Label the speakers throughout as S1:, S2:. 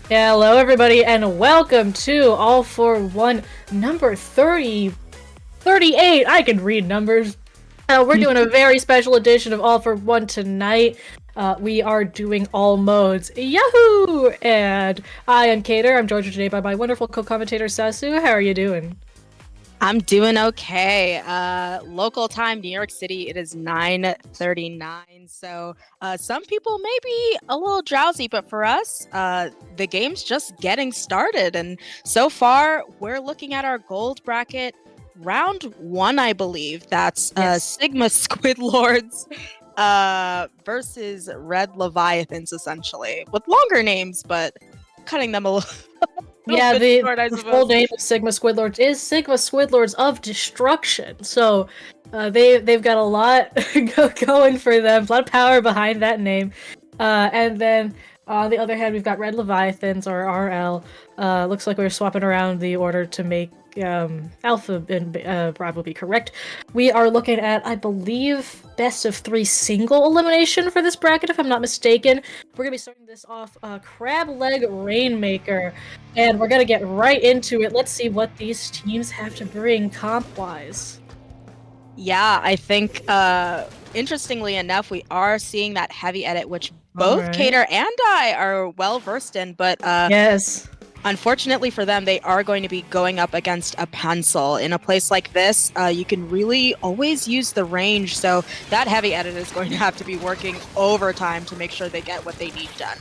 S1: Hello, everybody, and welcome to All for One number 30, 38. I can read numbers. We're doing a very special edition of All for One tonight. We are doing all modes. Yahoo! And I am Kater. I'm joined today by my wonderful co-commentator Sasu. How are you doing?
S2: I'm doing okay. Local time, New York City, it is 9:39. So some people may be a little drowsy, but for us, the game's just getting started. And so far, we're looking at our gold bracket round one, I believe. That's
S1: Yes.
S2: Sigma Squid Lords versus Red Leviathans, essentially, with longer names, but cutting them a little,
S1: Yeah,
S2: bit short, I
S1: the full
S2: suppose.
S1: name of Sigma Squidlords is Sigma Squidlords of Destruction. So they've got a lot going for them, a lot of power behind that name. And then on the other hand, we've got Red Leviathans or RL. Looks like we're swapping around the order to make Alpha and Bravo be correct. We are looking at, I believe, best of three single elimination for this bracket, if I'm not mistaken. We're gonna be starting this off Crab Leg Rainmaker, and we're gonna get right into it. Let's see what these teams have to bring comp-wise.
S2: Yeah, I think interestingly enough, we are seeing that heavy edit, which
S1: All
S2: both
S1: right.
S2: Cater and I are well versed in, but
S1: Yes.
S2: unfortunately for them, they are going to be going up against a pencil. In a place like this, you can really always use the range, so that heavy edit is going to have to be working overtime to make sure they get what they need done.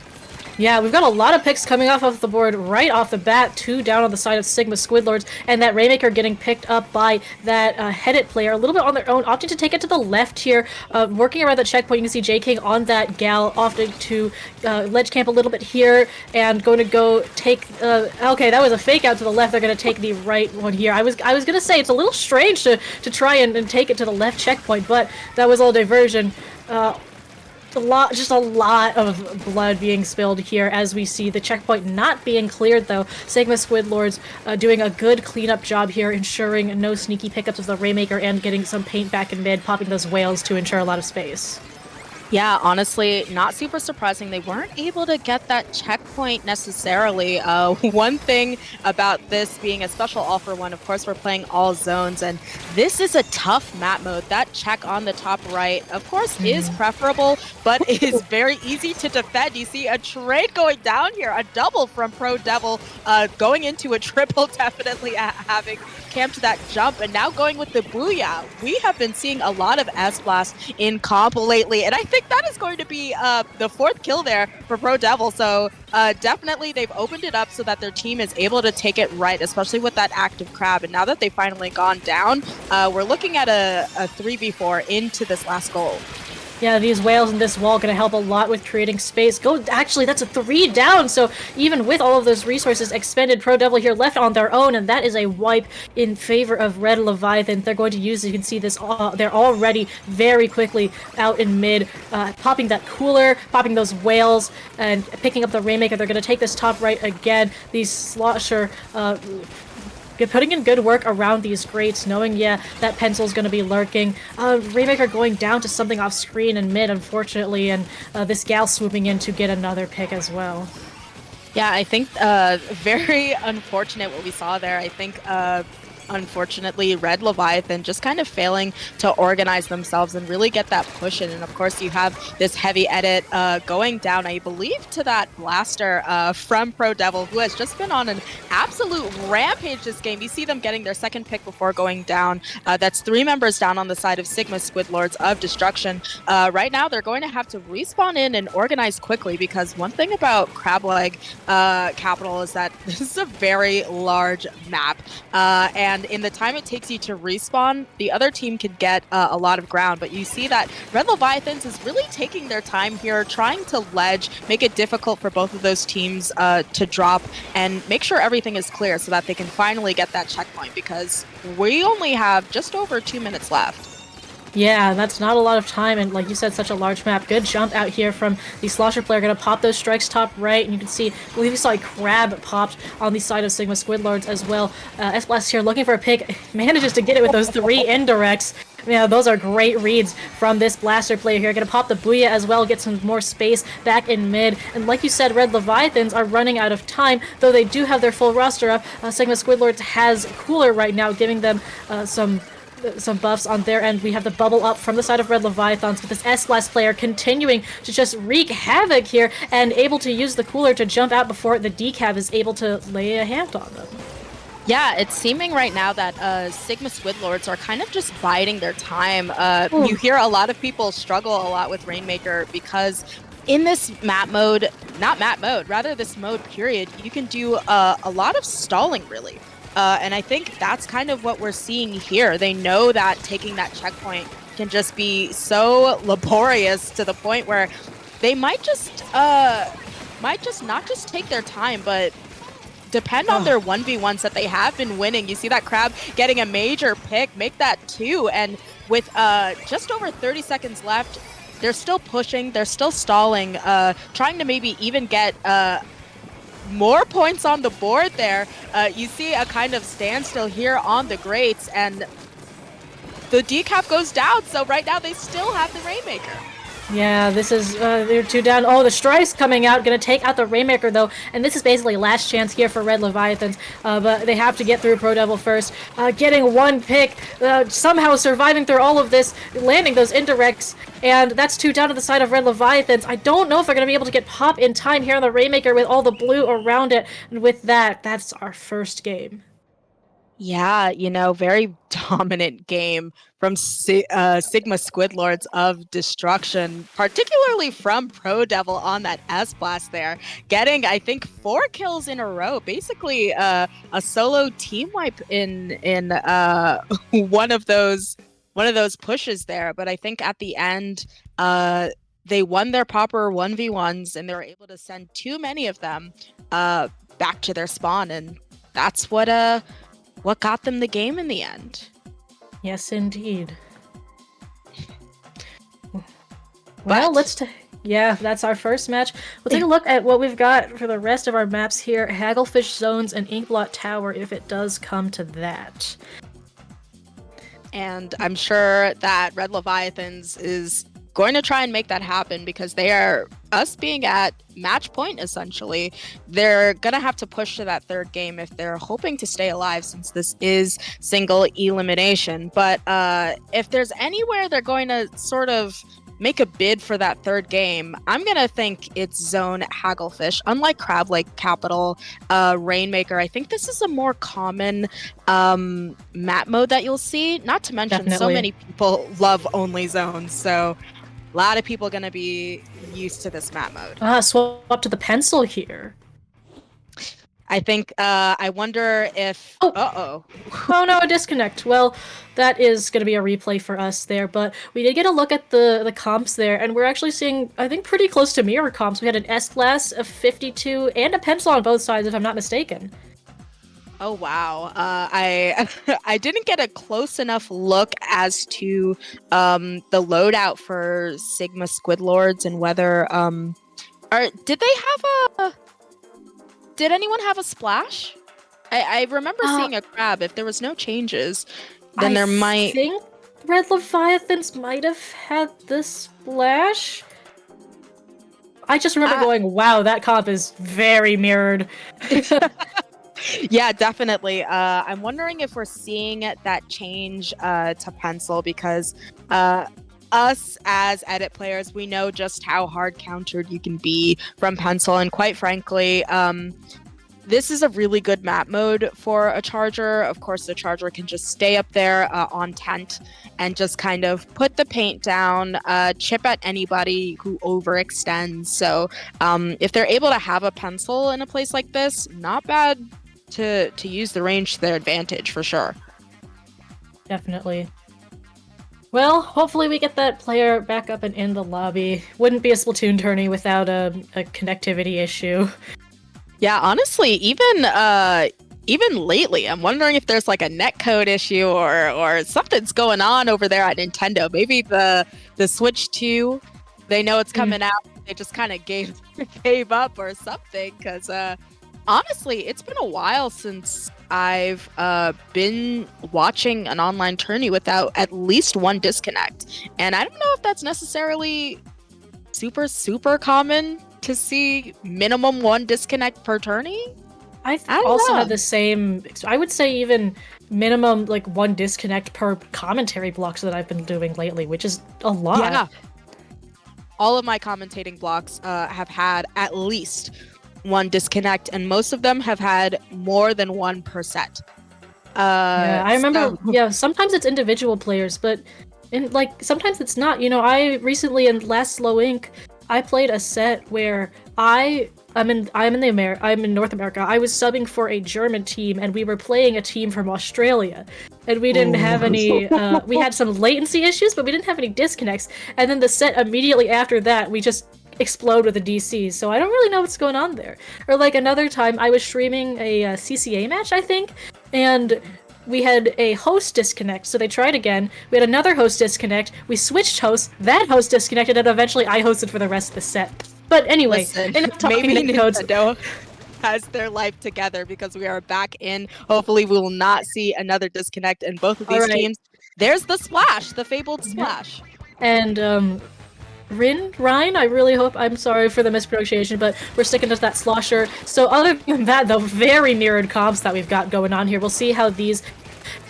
S1: Yeah, we've got a lot of picks coming off of the board right off the bat. Two down on the side of Sigma Squidlords, and that Rainmaker getting picked up by that headed player a little bit on their own, opting to take it to the left here. Working around the checkpoint, you can see J King on that gal, opting to ledge camp a little bit here, and going to go take. Okay, that was a fake out to the left. They're going to take the right one here. I was going to say it's a little strange to try and take it to the left checkpoint, but that was all diversion. Just a lot of blood being spilled here as we see the checkpoint not being cleared though. Sigma Squidlords doing a good cleanup job here, ensuring no sneaky pickups of the Rainmaker and getting some paint back in mid, popping those whales to ensure a lot of space.
S2: Yeah, honestly, not super surprising. They weren't able to get that checkpoint necessarily. One thing about this being a special all for one, of course, we're playing all zones, and this is a tough map mode. That check on the top right, of course, is preferable, but it is very easy to defend. You see a trade going down here, a double from Pro Devil, going into a triple, definitely having camped that jump, and now going with the Booyah. We have been seeing a lot of S-Blast in comp lately, and I think that is going to be the fourth kill there for Pro Devil, so definitely they've opened it up so that their team is able to take it right, especially with that active crab, and now that they've finally gone down, we're looking at a 3v4 into this last goal.
S1: Yeah, these whales in this wall gonna help a lot with creating space. Actually, that's a 3 down, so even with all of those resources expended, Pro Devil here left on their own, and that is a wipe in favor of Red Leviathan. They're going to use, you can see this, they're already very quickly out in mid, popping that cooler, popping those whales, and picking up the Rainmaker. They're gonna take this top right again. These Slosher, putting in good work around these grates, knowing, yeah, that pencil's going to be lurking. Rainmaker going down to something off screen and mid, unfortunately, and this gal swooping in to get another pick as well.
S2: Yeah, I think very unfortunate what we saw there. I think unfortunately Red Leviathan just kind of failing to organize themselves and really get that push in. And of course you have this heavy edit going down, I believe, to that blaster from Pro Devil, who has just been on an absolute rampage this game. You see them getting their second pick before going down. That's 3 members down on the side of Sigma Squidlords of Destruction. Right now they're going to have to respawn in and organize quickly, because one thing about Crableg Capital is that this is a very large map, and in the time it takes you to respawn, the other team can get a lot of ground, but you see that Red Leviathans is really taking their time here, trying to ledge, make it difficult for both of those teams to drop and make sure everything is clear so that they can finally get that checkpoint, because we only have just over 2 minutes left.
S1: Yeah, that's not a lot of time, and like you said, such a large map. Good jump out here from the Slosher player. Gonna pop those strikes top right, and you can see, I believe you saw a crab popped on the side of Sigma Squidlords as well. S-Blast here looking for a pick, manages to get it with those 3 indirects. Yeah, those are great reads from this Blaster player here. Gonna pop the Booyah as well, get some more space back in mid. And like you said, Red Leviathans are running out of time, though they do have their full roster up. Sigma Squidlords has Cooler right now, giving them some buffs on their end. We have the bubble up from the side of Red Leviathans, with this S-Blast player continuing to just wreak havoc here and able to use the Cooler to jump out before the Decab is able to lay a hand on them.
S2: Yeah, it's seeming right now that Sigma Squidlords are kind of just biding their time. You hear a lot of people struggle a lot with Rainmaker because in this map mode, not map mode, rather this mode period, you can do a lot of stalling, really. And I think that's kind of what we're seeing here. They know that taking that checkpoint can just be so laborious to the point where they might just not just take their time, but depend on their 1v1s that they have been winning. You see that Crab getting a major pick, make that 2, and with just over 30 seconds left, they're still pushing, they're still stalling, trying to maybe even get more points on the board there. You see a kind of standstill here on the Greats, and the decap goes down, so right now they still have the Rainmaker.
S1: Yeah, this is, they're 2 down. Oh, the Strife's coming out, gonna take out the Rainmaker, though, and this is basically last chance here for Red Leviathans, but they have to get through Pro Devil first. Getting 1 pick, somehow surviving through all of this, landing those indirects, and that's 2 down to the side of Red Leviathans. I don't know if they're gonna be able to get pop in time here on the Rainmaker with all the blue around it, and with that, that's our first game.
S2: Yeah, very dominant game from Sigma Squidlords of Destruction, particularly from Pro Devil on that S-Blast there, getting, I think, 4 kills in a row, basically a solo team wipe in one of those pushes there. But I think at the end, they won their proper 1v1s, and they were able to send too many of them back to their spawn, and that's what got them the game in the end.
S1: Yes, indeed. Well, yeah, that's our first match. We'll take a look at what we've got for the rest of our maps here. Hagglefish Zones and Inkblot Tower, if it does come to that.
S2: And I'm sure that Red Leviathans is going to try and make that happen because they are, us being at match point essentially, they're gonna have to push to that 3rd game if they're hoping to stay alive, since this is single elimination. But if there's anywhere they're going to sort of make a bid for that 3rd game, I'm gonna think it's Zone Hagglefish. Unlike Crab Lake Capital, Rainmaker, I think this is a more common map mode that you'll see. Not to mention, so many people love only zones, so a lot of people going to be used to this map mode.
S1: Swap up to the pencil here.
S2: I think, I wonder if...
S1: Oh no, a disconnect. Well, that is going to be a replay for us there, but we did get a look at the comps there, and we're actually seeing, I think, pretty close to mirror comps. We had an S-Blast, a 52, and a pencil on both sides, if I'm not mistaken.
S2: Oh wow! I didn't get a close enough look as to the loadout for Sigma Squidlords and whether did anyone have a splash? I remember seeing a crab. If there was no changes, then there might. I
S1: think Red Leviathans might have had the splash. I just remember going, "Wow, that comp is very mirrored."
S2: Yeah, definitely. I'm wondering if we're seeing that change to pencil because us as edit players, we know just how hard countered you can be from pencil, and quite frankly, this is a really good map mode for a charger. Of course, the charger can just stay up there on tent and just kind of put the paint down, chip at anybody who overextends. So if they're able to have a pencil in a place like this, not bad to use the range to their advantage, for sure.
S1: Definitely. Well, hopefully we get that player back up and in the lobby. Wouldn't be a Splatoon tourney without a connectivity issue.
S2: Yeah, honestly, even lately, I'm wondering if there's like a netcode issue or something's going on over there at Nintendo. Maybe the Switch 2, they know it's coming out. They just kind of gave up or something, because honestly, it's been a while since I've been watching an online tourney without at least one disconnect. And I don't know if that's necessarily super common to see minimum one disconnect per tourney.
S1: I've
S2: I don't
S1: also
S2: know.
S1: had the same, I would say even minimum like one disconnect per commentary blocks that I've been doing lately, which is a lot.
S2: Yeah. All of my commentating blocks have had at least one disconnect, and most of them have had more than one per set.
S1: Yeah, I remember,
S2: So
S1: yeah, sometimes it's individual players, but like sometimes it's not. You know, I recently in last Slow Inc, I played a set where I'm in North America. I was subbing for a German team and we were playing a team from Australia. And we didn't have any we had some latency issues, but we didn't have any disconnects. And then the set immediately after that, we just explode with a DC. So I don't really know what's going on there. Or like another time I was streaming a CCA match, I think, and we had a host disconnect, so they tried again. We had another host disconnect. We switched hosts. That host disconnected, and eventually I hosted for the rest of the set. But anyway,
S2: listen,
S1: enough talking
S2: maybe
S1: codes.
S2: Nintendo has their life together because we are back in. Hopefully, we will not see another disconnect in both of these
S1: All right.
S2: teams. There's the splash, the fabled splash.
S1: And Ryan, I really hope, I'm sorry for the mispronunciation, but we're sticking to that slosher. So other than that, though, very mirrored comps that we've got going on here. We'll see how these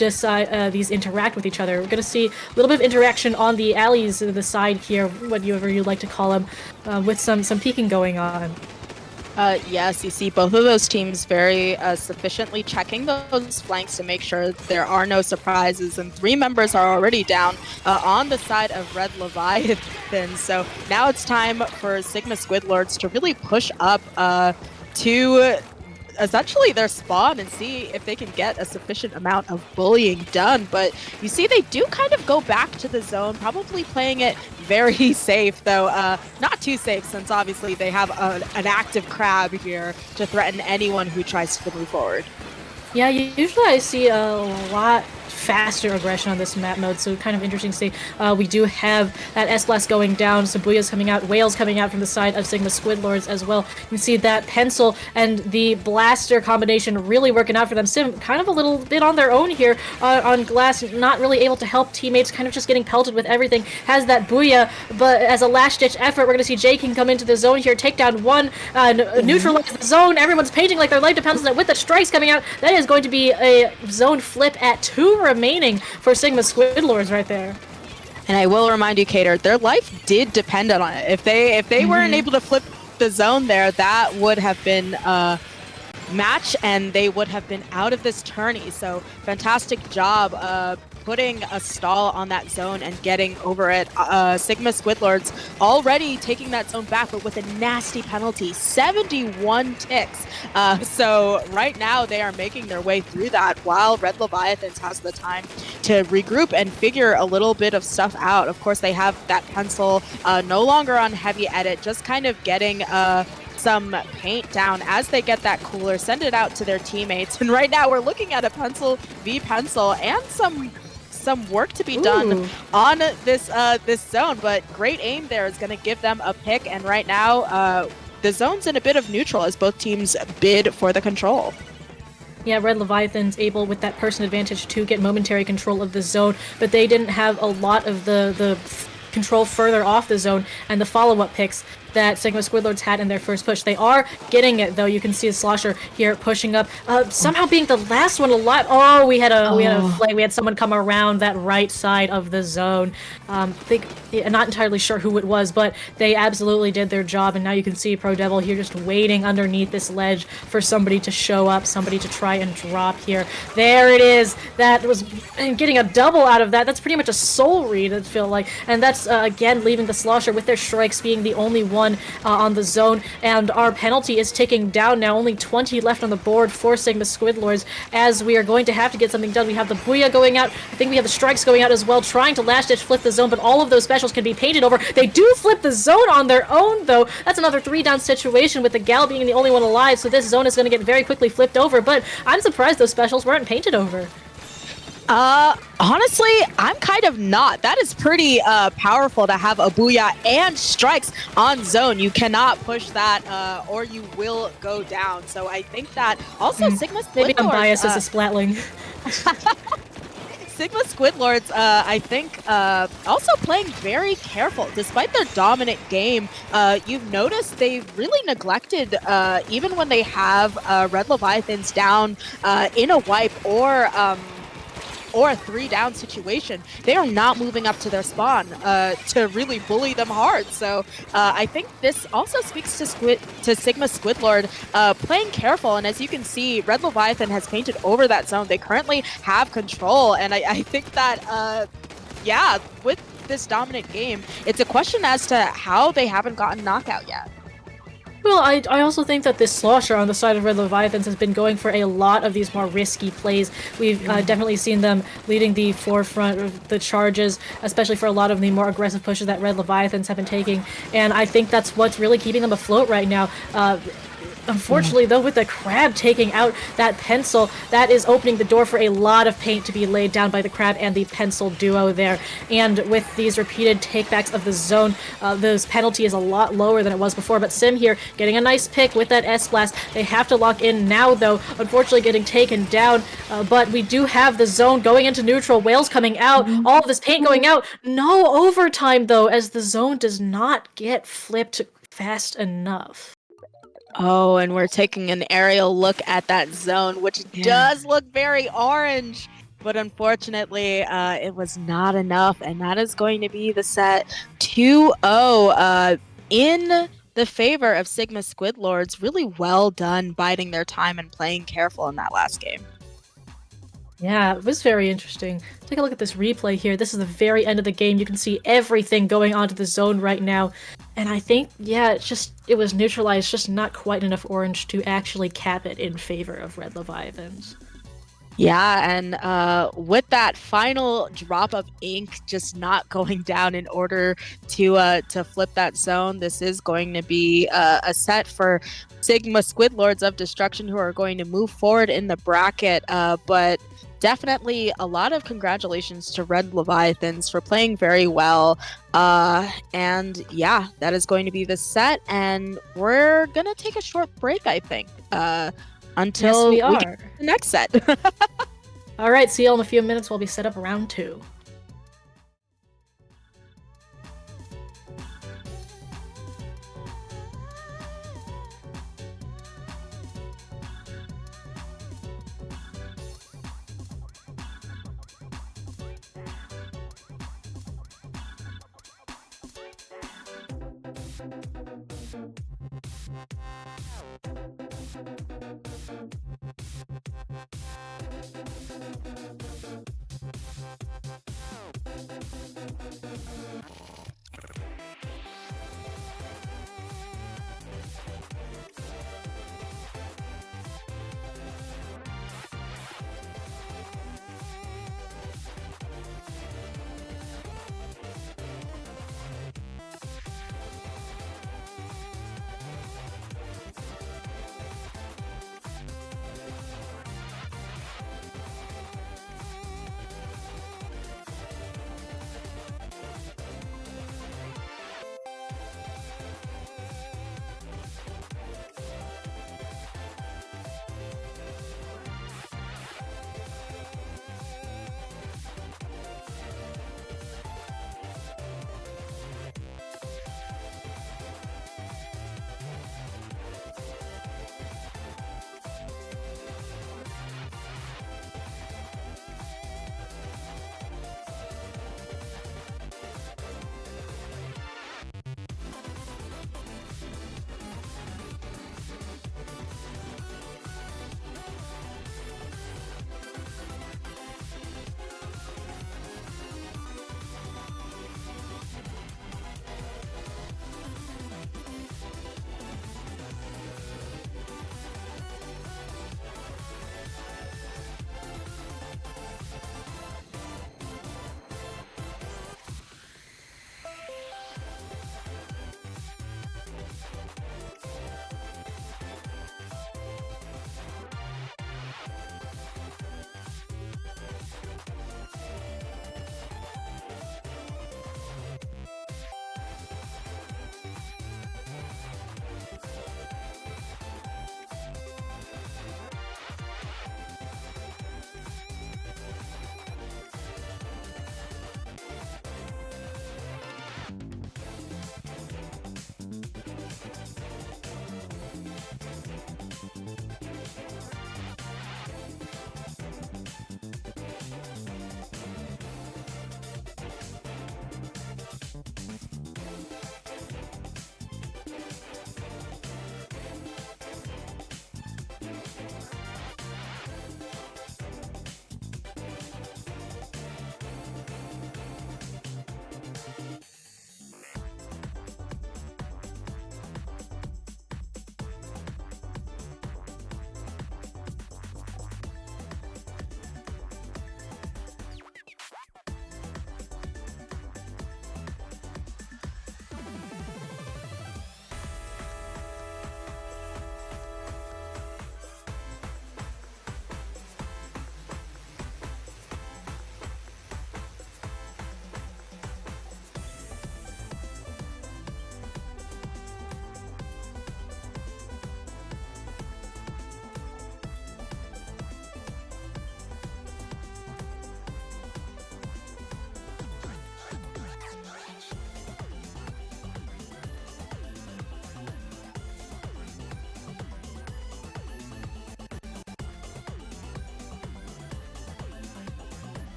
S1: interact with each other. We're going to see a little bit of interaction on the alleys to the side here, whatever you like to call them, with some peeking going on.
S2: Yes, you see both of those teams very sufficiently checking those flanks to make sure there are no surprises, and 3 members are already down on the side of Red Leviathan. So now it's time for Sigma Squidlords to really push up to essentially their spawn and see if they can get a sufficient amount of bullying done. But you see they do kind of go back to the zone, probably playing it very safe, though not too safe since obviously they have an active crab here to threaten anyone who tries to move forward.
S1: Yeah, usually I see a lot faster aggression on this map mode, so kind of interesting to see. We do have that S-Blast going down, Sabuya's coming out, Whales coming out from the side of Sigma Squidlords as well. You can see that Pencil and the Blaster combination really working out for them. Sim kind of a little bit on their own here on Glass, not really able to help teammates, kind of just getting pelted with everything. Has that Booyah, but as a last-ditch effort, we're going to see J King come into the zone here, take down one, neutralize the zone. Everyone's painting like their life depends on it with the strikes coming out. That is going to be a zone flip at 2 remaining for Sigma Squidlords right there.
S2: And I will remind you, Cater, their life did depend on it. If they weren't able to flip the zone there, that would have been a match and they would have been out of this tourney. So fantastic job putting a stall on that zone and getting over it. Sigma Squidlords already taking that zone back, but with a nasty penalty, 71 ticks. So right now they are making their way through that while Red Leviathans has the time to regroup and figure a little bit of stuff out. Of course, they have that Pencil no longer on heavy edit, just kind of getting some paint down as they get that cooler, send it out to their teammates. And right now we're looking at a Pencil v Pencil and some work to be done on this zone, but great aim there is going to give them a pick. And right now the zone's in a bit of neutral as both teams bid for the control.
S1: Yeah, Red Leviathan's able with that person advantage to get momentary control of the zone, but they didn't have a lot of the control further off the zone and the follow-up picks that Sigma Squidlords had in their first push. They are getting it though. You can see the Slosher here pushing up, somehow being the last one alive. Oh, we had someone come around that right side of the zone. I'm not entirely sure who it was, but they absolutely did their job. And now you can see Pro Devil here just waiting underneath this ledge for somebody to show up, somebody to try and drop here. There it is. That was getting a double out of that. That's pretty much a soul read, I feel like. And that's again leaving the Slosher with their strikes being the only one on the zone, and our penalty is ticking down now. Only 20 left on the board for Sigma Squidlords, as we are going to have to get something done. We have the Booyah going out. I think we have the strikes going out as well, trying to last-ditch flip the zone, but all of those specials can be painted over. They do flip the zone on their own, though. That's another 3-down situation with the Gal being the only one alive, so this zone is going to get very quickly flipped over, but I'm surprised those specials weren't painted over.
S2: Honestly, I'm kind of not. That is pretty powerful to have a booyah and strikes on zone. You cannot push that or you will go down. So I think that also Sigma
S1: Maybe I'm
S2: Squidlords
S1: biased as a splatling.
S2: Sigma Squidlords, I think, also playing very careful. Despite their dominant game, you've noticed they've really neglected, even when they have Red Leviathans down in a wipe or a 3-down situation, they are not moving up to their spawn to really bully them hard. So I think this also speaks to Sigma Squidlord playing careful. And as you can see, Red Leviathan has painted over that zone. They currently have control, and I think that yeah, with this dominant game, it's a question as to how they haven't gotten knockout yet.
S1: Well, I also think that this slosher on the side of Red Leviathans has been going for a lot of these more risky plays. We've definitely seen them leading the forefront of the charges, especially for a lot of the more aggressive pushes that Red Leviathans have been taking. And I think that's what's really keeping them afloat right now. Unfortunately, though, with the crab taking out that pencil, that is opening the door for a lot of paint to be laid down by the crab and the pencil duo there. And with these repeated takebacks of the zone, this penalty is a lot lower than it was before. But Sim here getting a nice pick with that S-Blast. They have to lock in now, though, unfortunately getting taken down. But we do have the zone going into neutral, Whales coming out, all of this paint going out. No overtime, though, as the zone does not get flipped fast enough.
S2: Oh, and we're taking an aerial look at that zone, which
S1: Yeah.
S2: does look very orange. But unfortunately, it was not enough. And that is going to be the set 2-0 in the favor of Sigma Squidlords. Really well done biding their time and playing careful in that last game.
S1: Yeah, it was very interesting. Take a look at this replay here. This is the very end of the game. You can see everything going onto the zone right now. And I think, yeah, it was neutralized, just not quite enough orange to actually cap it in favor of Red Leviathans.
S2: Yeah, and with that final drop of ink just not going down in order to flip that zone, this is going to be a set for Sigma Squidlords of Destruction, who are going to move forward in the bracket. But definitely a lot of congratulations to Red Leviathans for playing very well. And yeah, that is going to be the set, and we're gonna take a short break, I think. Until
S1: Yes, we
S2: we get
S1: are.
S2: to the next set.
S1: All right, see y'all in a few minutes while we set up round two.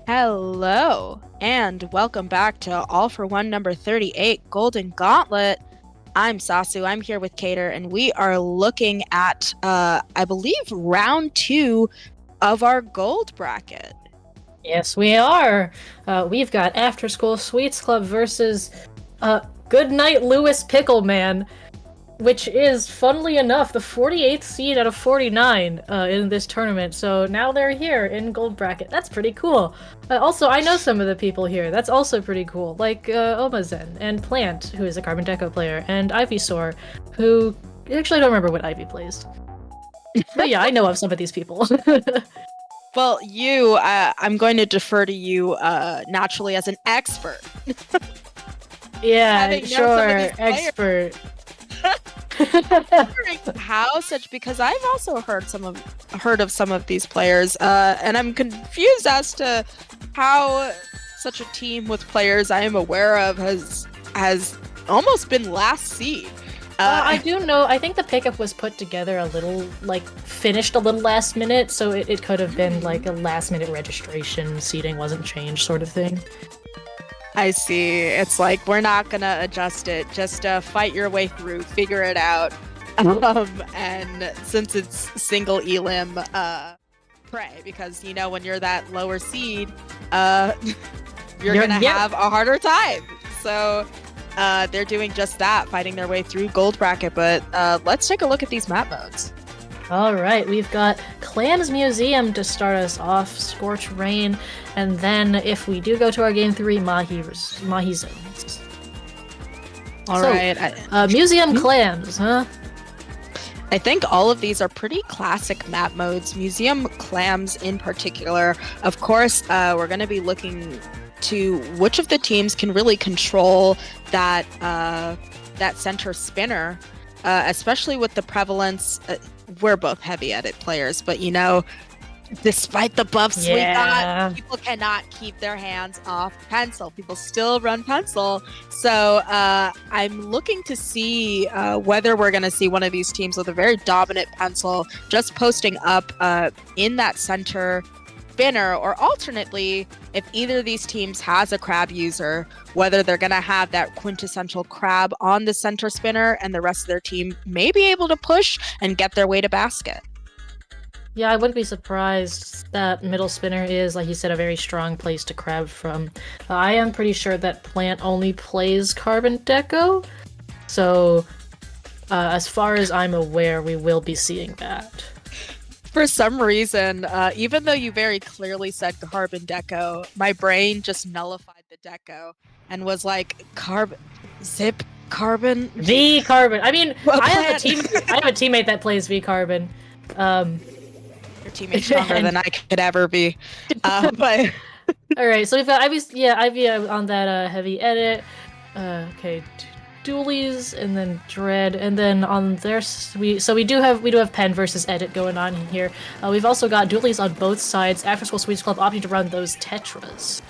S2: Hello, and welcome back to All for One number 38, Golden Gauntlet. I'm Sasu, I'm here with Cater, and we are looking at, I believe, round two of our gold bracket.
S1: Yes, we are. We've got After School Sweets Club versus Goodnight Lewis Pickleman, which is, funnily enough, the 48th seed out of 49 in this tournament. So now they're here in gold bracket. That's pretty cool. Also, I know some of the people here. That's also pretty cool. Like Omazen and Plant, who is a Carbon Deco player, and Ivysaur, who actually I don't remember what Ivy plays. But yeah, I know of some of these people.
S2: Well, I'm going to defer to you naturally as an expert.
S1: Yeah,
S2: Having known some of
S1: sure,
S2: these players.
S1: expert.
S2: Wondering how such because I've also heard of some of these players, and I'm confused as to how such a team with players I am aware of has almost been last seed.
S1: I do know. I think the pickup was put together a little, like, finished a little last minute, so it could have been like a last minute registration, seating wasn't changed, sort of thing.
S2: I see. It's like we're not gonna adjust it. Just fight your way through, figure it out. And since it's single elim, pray because when you're that lower seed, you're gonna have a harder time. So they're doing just that, fighting their way through gold bracket. But let's take a look at these map modes.
S1: All right, we've got Clams Museum to start us off, Scorch Rain, and then if we do go to our game 3, Mahi Zones.
S2: All
S1: so,
S2: right,
S1: Museum Clams, huh?
S2: I think all of these are pretty classic map modes. Museum Clams in particular. Of course, we're going to be looking to which of the teams can really control that center spinner, especially with the prevalence. We're both heavy edit players, but despite the buffs we got, people cannot keep their hands off pencil. People still run pencil. So I'm looking to see whether we're going to see one of these teams with a very dominant pencil just posting up in that center spinner, or alternately, if either of these teams has a crab user, whether they're going to have that quintessential crab on the center spinner and the rest of their team may be able to push and get their way to basket.
S1: Yeah, I wouldn't be surprised that middle spinner is, like you said, a very strong place to crab from. I am pretty sure that Plant only plays Carbon Deco, so as far as I'm aware, we will be seeing that.
S2: For some reason, even though you very clearly said Carbon Deco, my brain just nullified the Deco and was like, Zip Carbon?
S1: V Carbon. I mean,
S2: well,
S1: I have a teammate that plays V Carbon.
S2: Your teammate's stronger than I could ever be. But
S1: all right, so we've got Ivy on that heavy edit. Okay, Doolies and then Dread, and then on there we do have Pen versus Edit going on here. We've also got Doolies on both sides. After School Sweets Club opting to run those Tetras.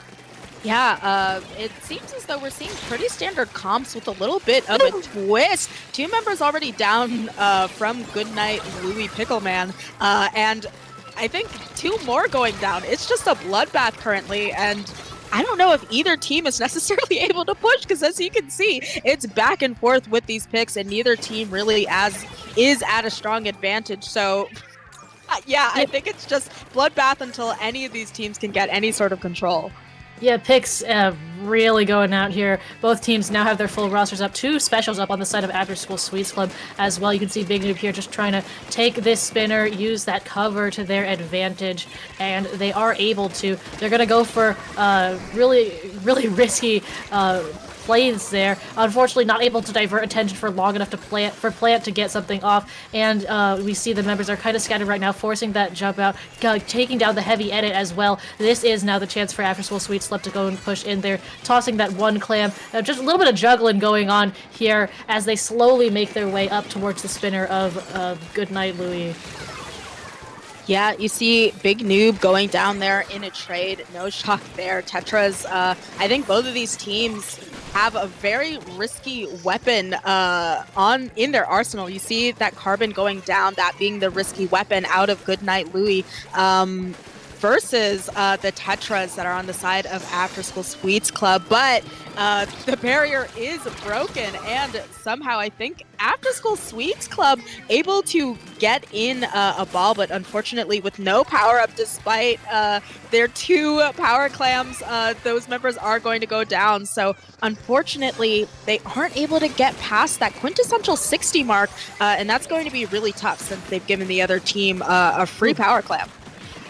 S2: Yeah, it seems as though we're seeing pretty standard comps with a little bit of a twist. Two members already down from Goodnight Louie Pickleman, and I think two more going down. It's just a bloodbath currently, and I don't know if either team is necessarily able to push, because as you can see, it's back and forth with these picks, and neither team really is at a strong advantage. So yeah, I think it's just bloodbath until any of these teams can get any sort of control.
S1: Yeah, picks really going out here. Both teams now have their full rosters up. Two specials up on the side of After School Sweets Club as well. You can see Big Noob here just trying to take this spinner, use that cover to their advantage, and they are able to. They're going to go for really, really risky plays there. Unfortunately, not able to divert attention for long enough to Plant to get something off, and we see the members are kind of scattered right now, forcing that jump out, taking down the heavy edit as well. This is now the chance for After School Sweet Slip to go and push in there, tossing that one clam. Just a little bit of juggling going on here as they slowly make their way up towards the spinner of Goodnight Louie.
S2: Yeah, you see Big Noob going down there in a trade. No shock there. Tetras, I think both of these teams have a very risky weapon in their arsenal. You see that Carbon going down, that being the risky weapon out of Goodnight Louie. versus the Tetras that are on the side of After School Sweets Club, but the barrier is broken, and somehow I think After School Sweets Club able to get in a ball, but unfortunately with no power up despite their 2 power clams, those members are going to go down. So unfortunately, they aren't able to get past that quintessential 60 mark, and that's going to be really tough since they've given the other team a free power clam.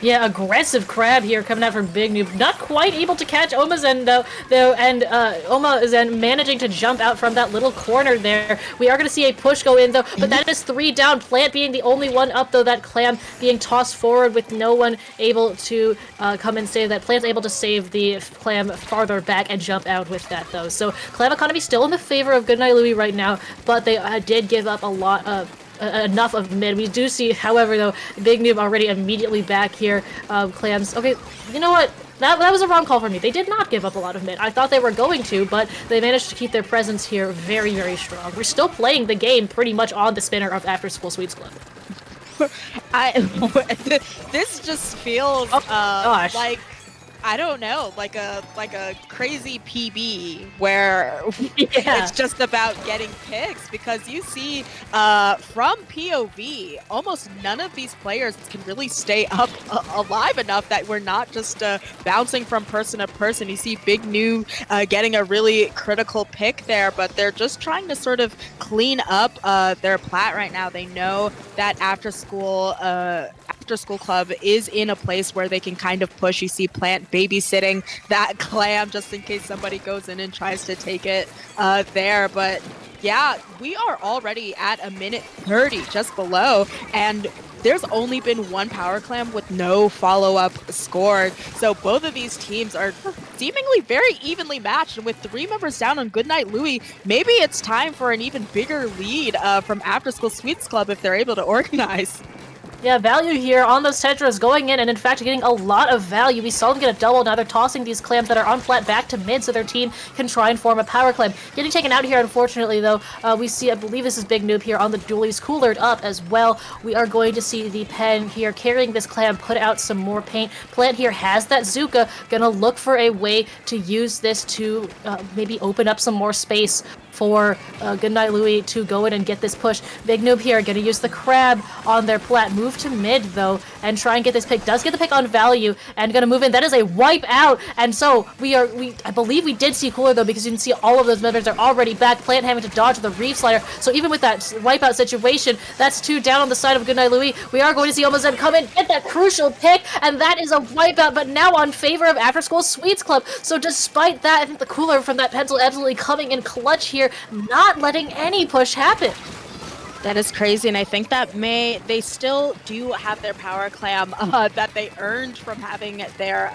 S1: Yeah, aggressive crab here coming out from Big Noob. Not quite able to catch Omazen though, and Omazen managing to jump out from that little corner there. We are going to see a push go in though, but that is 3 down. Plant being the only one up though, that clam being tossed forward with no one able to come and save that. Plant's able to save the clam farther back and jump out with that though. So clam economy still in the favor of Goodnight Louie right now, but they did give up a lot of enough of mid. We do see, however, though, Big Noob already immediately back here. Clams. Okay, you know what? That was a wrong call for me. They did not give up a lot of mid. I thought they were going to, but they managed to keep their presence here very, very strong. We're still playing the game pretty much on the spinner of After School Sweets Club.
S2: This just feels
S1: gosh.
S2: like, I don't know, like a crazy PB where it's just about getting picks, because you see from POV, almost none of these players can really stay up alive enough that we're not just bouncing from person to person. You see Big New getting a really critical pick there, but they're just trying to sort of clean up their plat right now. They know that After School Club is in a place where they can kind of push. You see Plant babysitting that clam just in case somebody goes in and tries to take it there. But yeah, we are already at a minute 30 just below, and there's only been 1 power clam with no follow-up scored. So both of these teams are seemingly very evenly matched, and with 3 members down on Goodnight Louie, maybe it's time for an even bigger lead from After School Sweets Club if they're able to organize.
S1: Yeah, value here on those Tetras going in, and in fact getting a lot of value. We saw them get a double. Now they're tossing these clams that are on flat back to mid so their team can try and form a power clam. Getting taken out here, unfortunately, though, we see, I believe this is Big Noob here on the dualies, coolered up as well. We are going to see the pen here carrying this clam put out some more paint. Plant here has that Zuka, gonna look for a way to use this to maybe open up some more space for Goodnight Louie to go in and get this push. Big Noob here gonna use the crab on their plat. Move to mid though and try and get this pick. Does get the pick on value and gonna move in. That is a wipe out, and so I believe we did see cooler though, because you can see all of those members are already back. Plant having to dodge the Reef Slider. So even with that wipeout situation, that's 2 down on the side of Goodnight Louie. We are going to see Omazen come in, get that crucial pick, and that is a wipeout, but now on favor of After School Sweets Club. So despite that, I think the cooler from that pencil absolutely coming in clutch here, not letting any push happen.
S2: That is crazy, and I think that they still do have their power clam that they earned from having their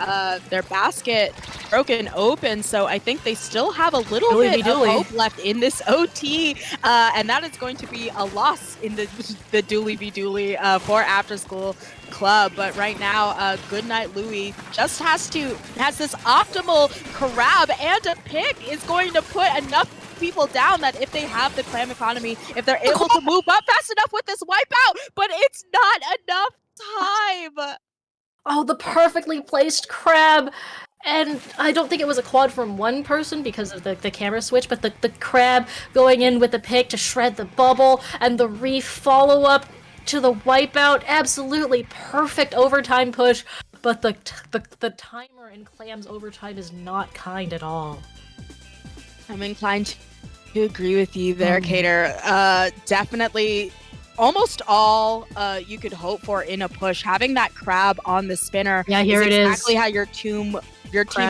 S2: basket broken open. So I think they still have a little bit of hope left in this OT, and that is going to be a loss in the Dooley v Dooley for After School Club. But right now, Goodnight Louie just has this optimal crab, and a pick is going to put enough people down that if they have the clam economy, if they're able to move up fast enough with this wipeout, but it's not enough time.
S1: Oh, the perfectly placed crab. And I don't think it was a quad from one person because of the camera switch, but the crab going in with the pick to shred the bubble, and the Reef follow-up to the wipeout. Absolutely perfect overtime push, but the timer in Clam's overtime is not kind at all.
S2: I'm inclined to agree with you there, Cater. Definitely almost all you could hope for in a push. Having that crab on the spinner
S1: is
S2: exactly how your team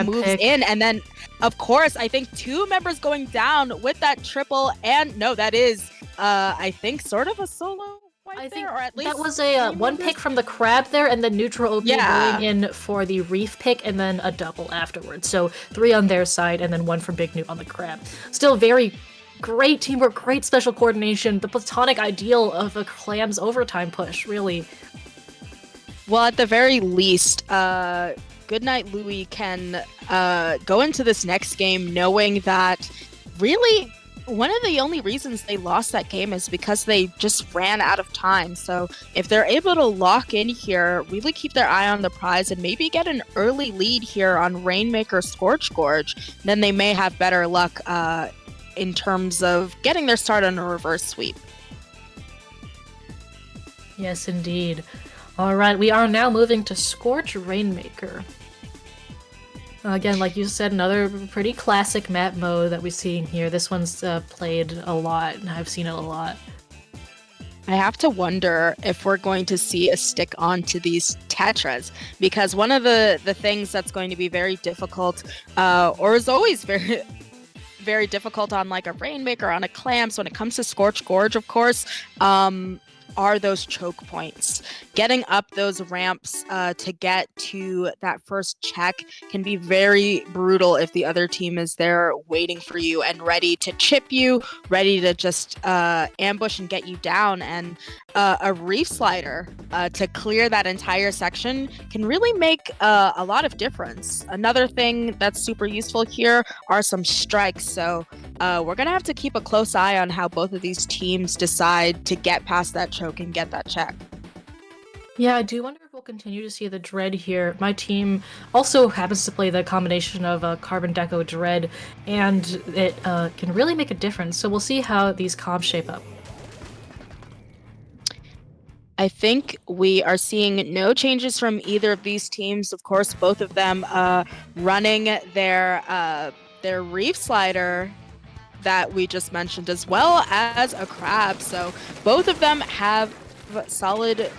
S2: moves in. And then, of course, I think 2 members going down with that triple, and no, that is, I think, sort of a solo. I think there, or at least
S1: that was a one pick from the crab there, and then neutral OP going in for the Reef pick, and then a double afterwards. So 3 on their side, and then 1 for Big Noob on the crab. Still very great teamwork, great special coordination, the platonic ideal of a Clam's overtime push, really.
S2: Well, at the very least, Goodnight Louie can go into this next game knowing that really, One of the only reasons they lost that game is because they just ran out of time. So if they're able to lock in here, really keep their eye on the prize and maybe get an early lead here on Rainmaker Scorch Gorge, then they may have better luck in terms of getting their start on a reverse sweep.
S1: Yes, indeed. All right, we are now moving to Scorch Rainmaker. Again, like you said, another pretty classic map mode that we see in here. This one's played a lot, and I've seen it a lot.
S2: I have to wonder if we're going to see a stick on to these tetras, because one of the things that's going to be very difficult, or is always very very difficult on like a Rainmaker, on a Clamps, when it comes to Scorch Gorge, of course, are those choke points. Getting up those ramps to get to that first check can be very brutal if the other team is there waiting for you and ready to chip you, ready to just ambush and get you down. And a reef slider to clear that entire section can really make a lot of difference. Another thing that's super useful here are some strikes. So we're going to have to keep a close eye on how both of these teams decide to get past that choke and get that check.
S1: Yeah, I do wonder if we'll continue to see the Dread here. My team also happens to play the combination of Carbon Deco Dread, and it can really make a difference. So we'll see how these comps shape up.
S2: I think we are seeing no changes from either of these teams. Of course, both of them running their reef slider that we just mentioned, as well as a crab. So both of them have solid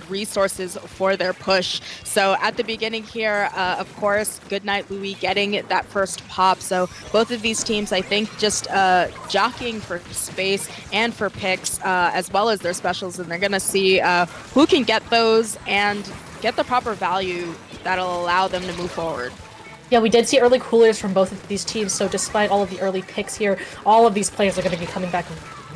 S2: resources for their push. So at the beginning here, of course, Goodnight Louie getting that first pop. So both of these teams, I think, just jockeying for space and for picks, as well as their specials, and they're going to see who can get those and get the proper value that'll allow them to move forward.
S1: Yeah, we did see early coolers from both of these teams, so despite all of the early picks here, all of these players are going to be coming back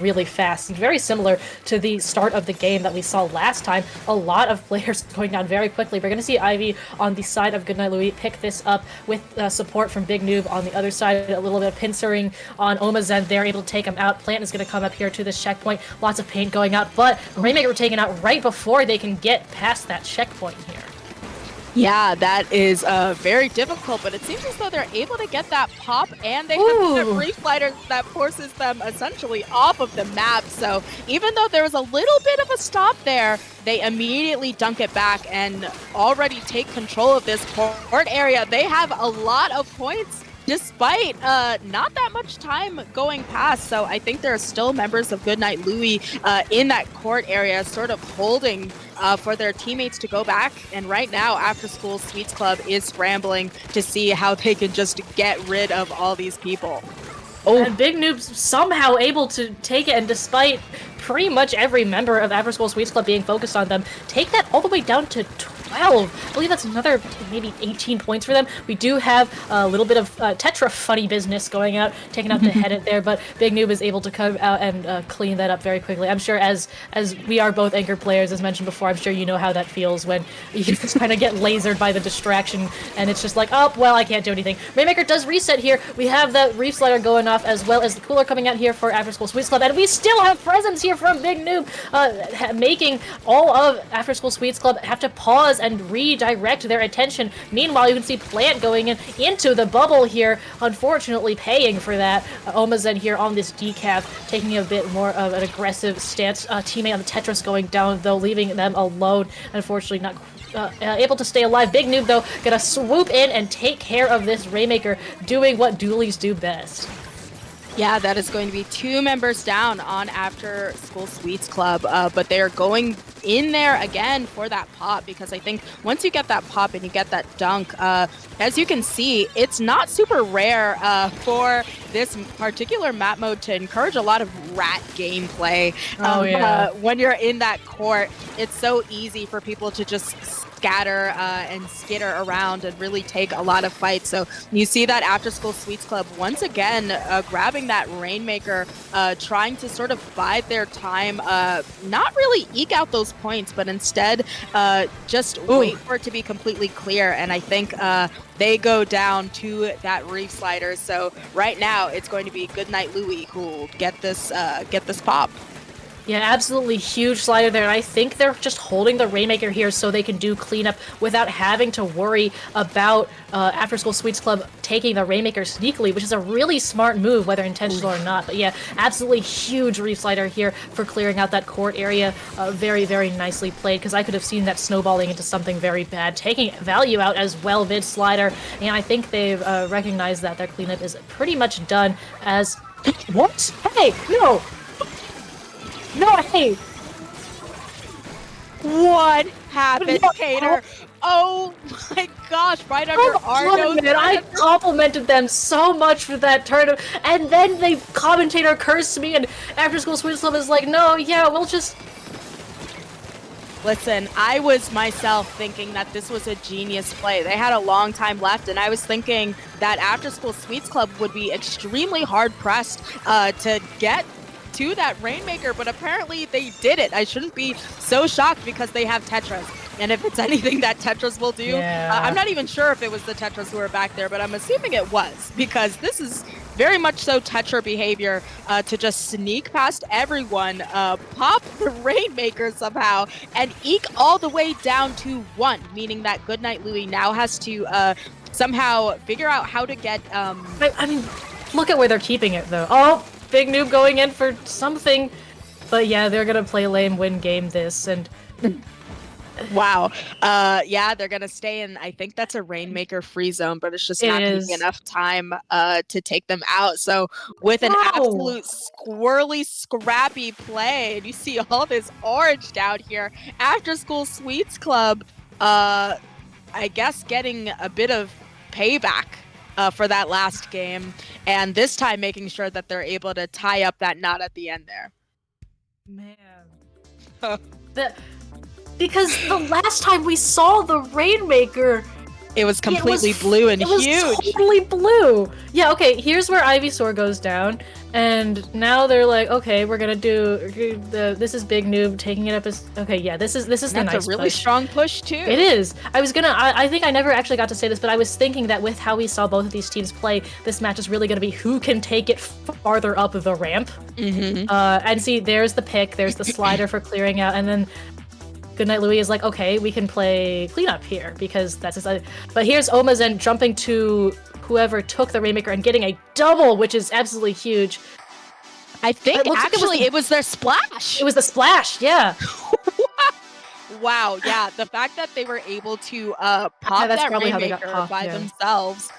S1: really fast. And very similar to the start of the game that we saw last time, a lot of players going down very quickly. We're going to see Ivy on the side of Goodnight Louie pick this up with support from Big Noob on the other side, a little bit of pincering on Omazen. They're able to take him out. Plant is going to come up here to this checkpoint. Lots of paint going out, but Rainmaker taken out right before they can get past that checkpoint here.
S2: Yeah, that is very difficult, but it seems as though they're able to get that pop, and they have the reef slider that forces them essentially off of the map. So even though there was a little bit of a stop there, they immediately dunk it back and already take control of this port area. They have a lot of points despite not that much time going past. So I think there are still members of Goodnight Louie in that court area sort of holding for their teammates to go back. And right now, After School Sweets Club is scrambling to see how they can just get rid of all these people.
S1: Oh. And Big Noob's somehow able to take it, and despite pretty much every member of After School Sweets Club being focused on them, take that all the way down to 12. I believe that's another maybe 18 points for them. We do have a little bit of Tetra funny business going out, taking out the head it there, but Big Noob is able to come out and clean that up very quickly. I'm sure as we are both anchor players, as mentioned before, I'm sure you know how that feels when you just kind of get lasered by the distraction, and it's just like, oh, well, I can't do anything. Rainmaker does reset here. We have the reef slider going off, as well as the cooler coming out here for After School Sweets Club, and we still have presence here from Big Noob, making all of After School Sweets Club have to pause and redirect their attention. Meanwhile, you can see Plant going into the bubble here, unfortunately paying for that. Omazen here on this decaf, taking a bit more of an aggressive stance. Teammate on the Tetris going down, though, leaving them alone. Unfortunately, not able to stay alive. Big Noob, though, gonna swoop in and take care of this Rainmaker, doing what dualies do best.
S2: Yeah, that is going to be 2 members down on After School Sweets Club, but they are going in there again for that pop, because I think once you get that pop and you get that dunk, as you can see, it's not super rare for this particular map mode to encourage a lot of rat gameplay. When you're in that court, it's so easy for people to just scatter and skitter around and really take a lot of fights. So you see that After School Sweets Club once again grabbing that Rainmaker, trying to sort of bide their time, not really eke out those points, but instead just wait for it to be completely clear. And I think they go down to that reef slider. So right now, out it's going to be Goodnight Louie who'll get this pop.
S1: Yeah, absolutely huge slider there, and I think they're just holding the Rainmaker here so they can do cleanup without having to worry about After School Sweets Club taking the Rainmaker sneakily, which is a really smart move, whether intentional or not. But yeah, absolutely huge Reef Slider here for clearing out that court area. Very, very nicely played, because I could have seen that snowballing into something very bad, taking value out as well mid-slider, and I think they've recognized that their cleanup is pretty much done as... What? Hey, no! No, hey!
S2: What happened, Cater? Oh my gosh, right under our nose.
S1: I complimented them so much for that turn, and then the commentator cursed me, and After School Sweets Club is like, no, yeah, we'll just...
S2: Listen, I was myself thinking that this was a genius play. They had a long time left, and I was thinking that After School Sweets Club would be extremely hard-pressed to get to that Rainmaker, but apparently they did it. I shouldn't be so shocked because they have Tetras. And if it's anything that Tetras will do, I'm not even sure if it was the Tetras who were back there, but I'm assuming it was, because this is very much so Tetra behavior to just sneak past everyone, pop the Rainmaker somehow, and eke all the way down to 1, meaning that Goodnight Louie now has to somehow figure out how to get...
S1: I mean, look at where they're keeping it, though. Oh! Big Noob going in for something, but yeah, they're gonna play lame, win game this, and
S2: wow, yeah, they're gonna stay in. I think that's a Rainmaker free zone, but it's just not gonna be enough time to take them out. So with an absolute squirrely, scrappy play, and you see all this orange down here, After School Sweets Club, I guess getting a bit of payback for that last game, and this time making sure that they're able to tie up that knot at the end there.
S1: Man. Because the last time we saw the Rainmaker,
S2: it was completely blue and huge.
S1: It was totally blue. Yeah, okay, here's where Ivysaur goes down, and now they're like, okay, we're gonna do this is Big Noob taking it up as... Okay, yeah, this is the nice push.
S2: That's a really strong push, too.
S1: It is. I think I never actually got to say this, but I was thinking that with how we saw both of these teams play, this match is really gonna be who can take it farther up the ramp. And see, there's the pick, there's the slider for clearing out, and then Goodnight Louie is like, okay, we can play cleanup here, because that's his other... But here's Omazen jumping to whoever took the Rainmaker and getting a double, which is absolutely huge.
S2: I think actually it was their splash.
S1: It was the splash, yeah.
S2: Wow, yeah, the fact that they were able to pop that Rainmaker by themselves,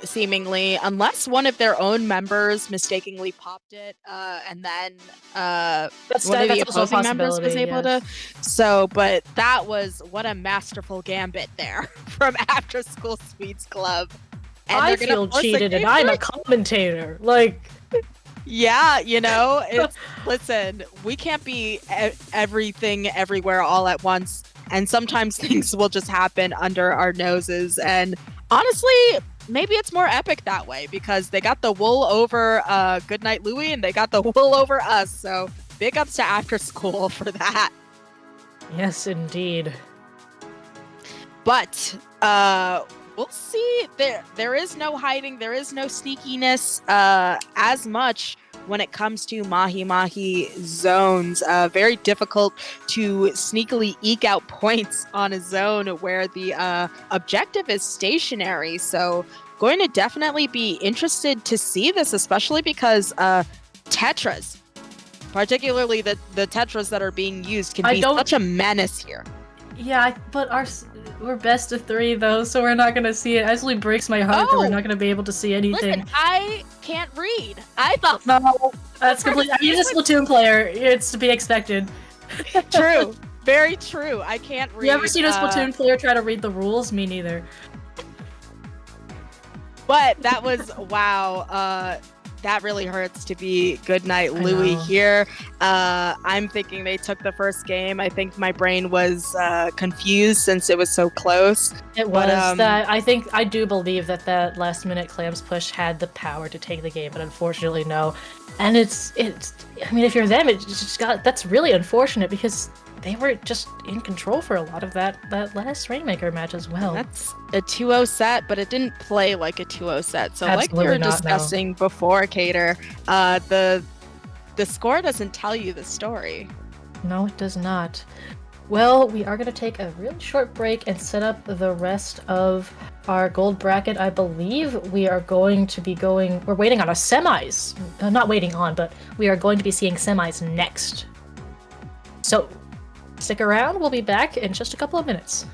S2: seemingly, unless one of their own members mistakenly popped it, and then one of the opposing members was able to. So, but that was what a masterful gambit there from After School Sweets Club.
S1: And I feel cheated, and I'm a commentator. Like,
S2: yeah, you know, it's listen, we can't be everything everywhere all at once, and sometimes things will just happen under our noses. And honestly, maybe it's more epic that way, because they got the wool over Goodnight Louie, and they got the wool over us. So big ups to After School for that.
S1: Yes, indeed.
S2: But we'll see. There is no hiding. There is no sneakiness as much when it comes to Mahi Mahi zones. Very difficult to sneakily eke out points on a zone where the objective is stationary. So going to definitely be interested to see this, especially because Tetras, particularly the Tetras that are being used, can be such a menace here.
S1: Yeah, but we're best of 3 though, so we're not gonna see it. It absolutely breaks my heart that we're not gonna be able to see anything.
S2: Listen, I can't read. I thought
S1: no, that's completely. I'm a Splatoon player. It's to be expected.
S2: True, very true. I can't read.
S1: You ever seen a Splatoon player try to read the rules? Me neither.
S2: But that was wow. That really hurts to be Goodnight Louie here. I'm thinking they took the first game. I think my brain was confused since it was so close.
S1: It was. I do believe that last minute Clams push had the power to take the game, but unfortunately no. And it's I mean, if you're them, that's really unfortunate, because they were just in control for a lot of that last Rainmaker match as
S2: And
S1: well.
S2: that's a 2-0 set, but it didn't play like a 2-0 set. So like we
S1: Absolutely
S2: were
S1: not, no.
S2: discussing before, Cater, the score doesn't tell you the story.
S1: No, it does not. Well, we are going to take a really short break and set up the rest of our gold bracket. I believe we are going to be going. We're waiting on a semis. Not waiting on, but we are going to be seeing semis next. So, stick around. We'll be back in just a couple of minutes.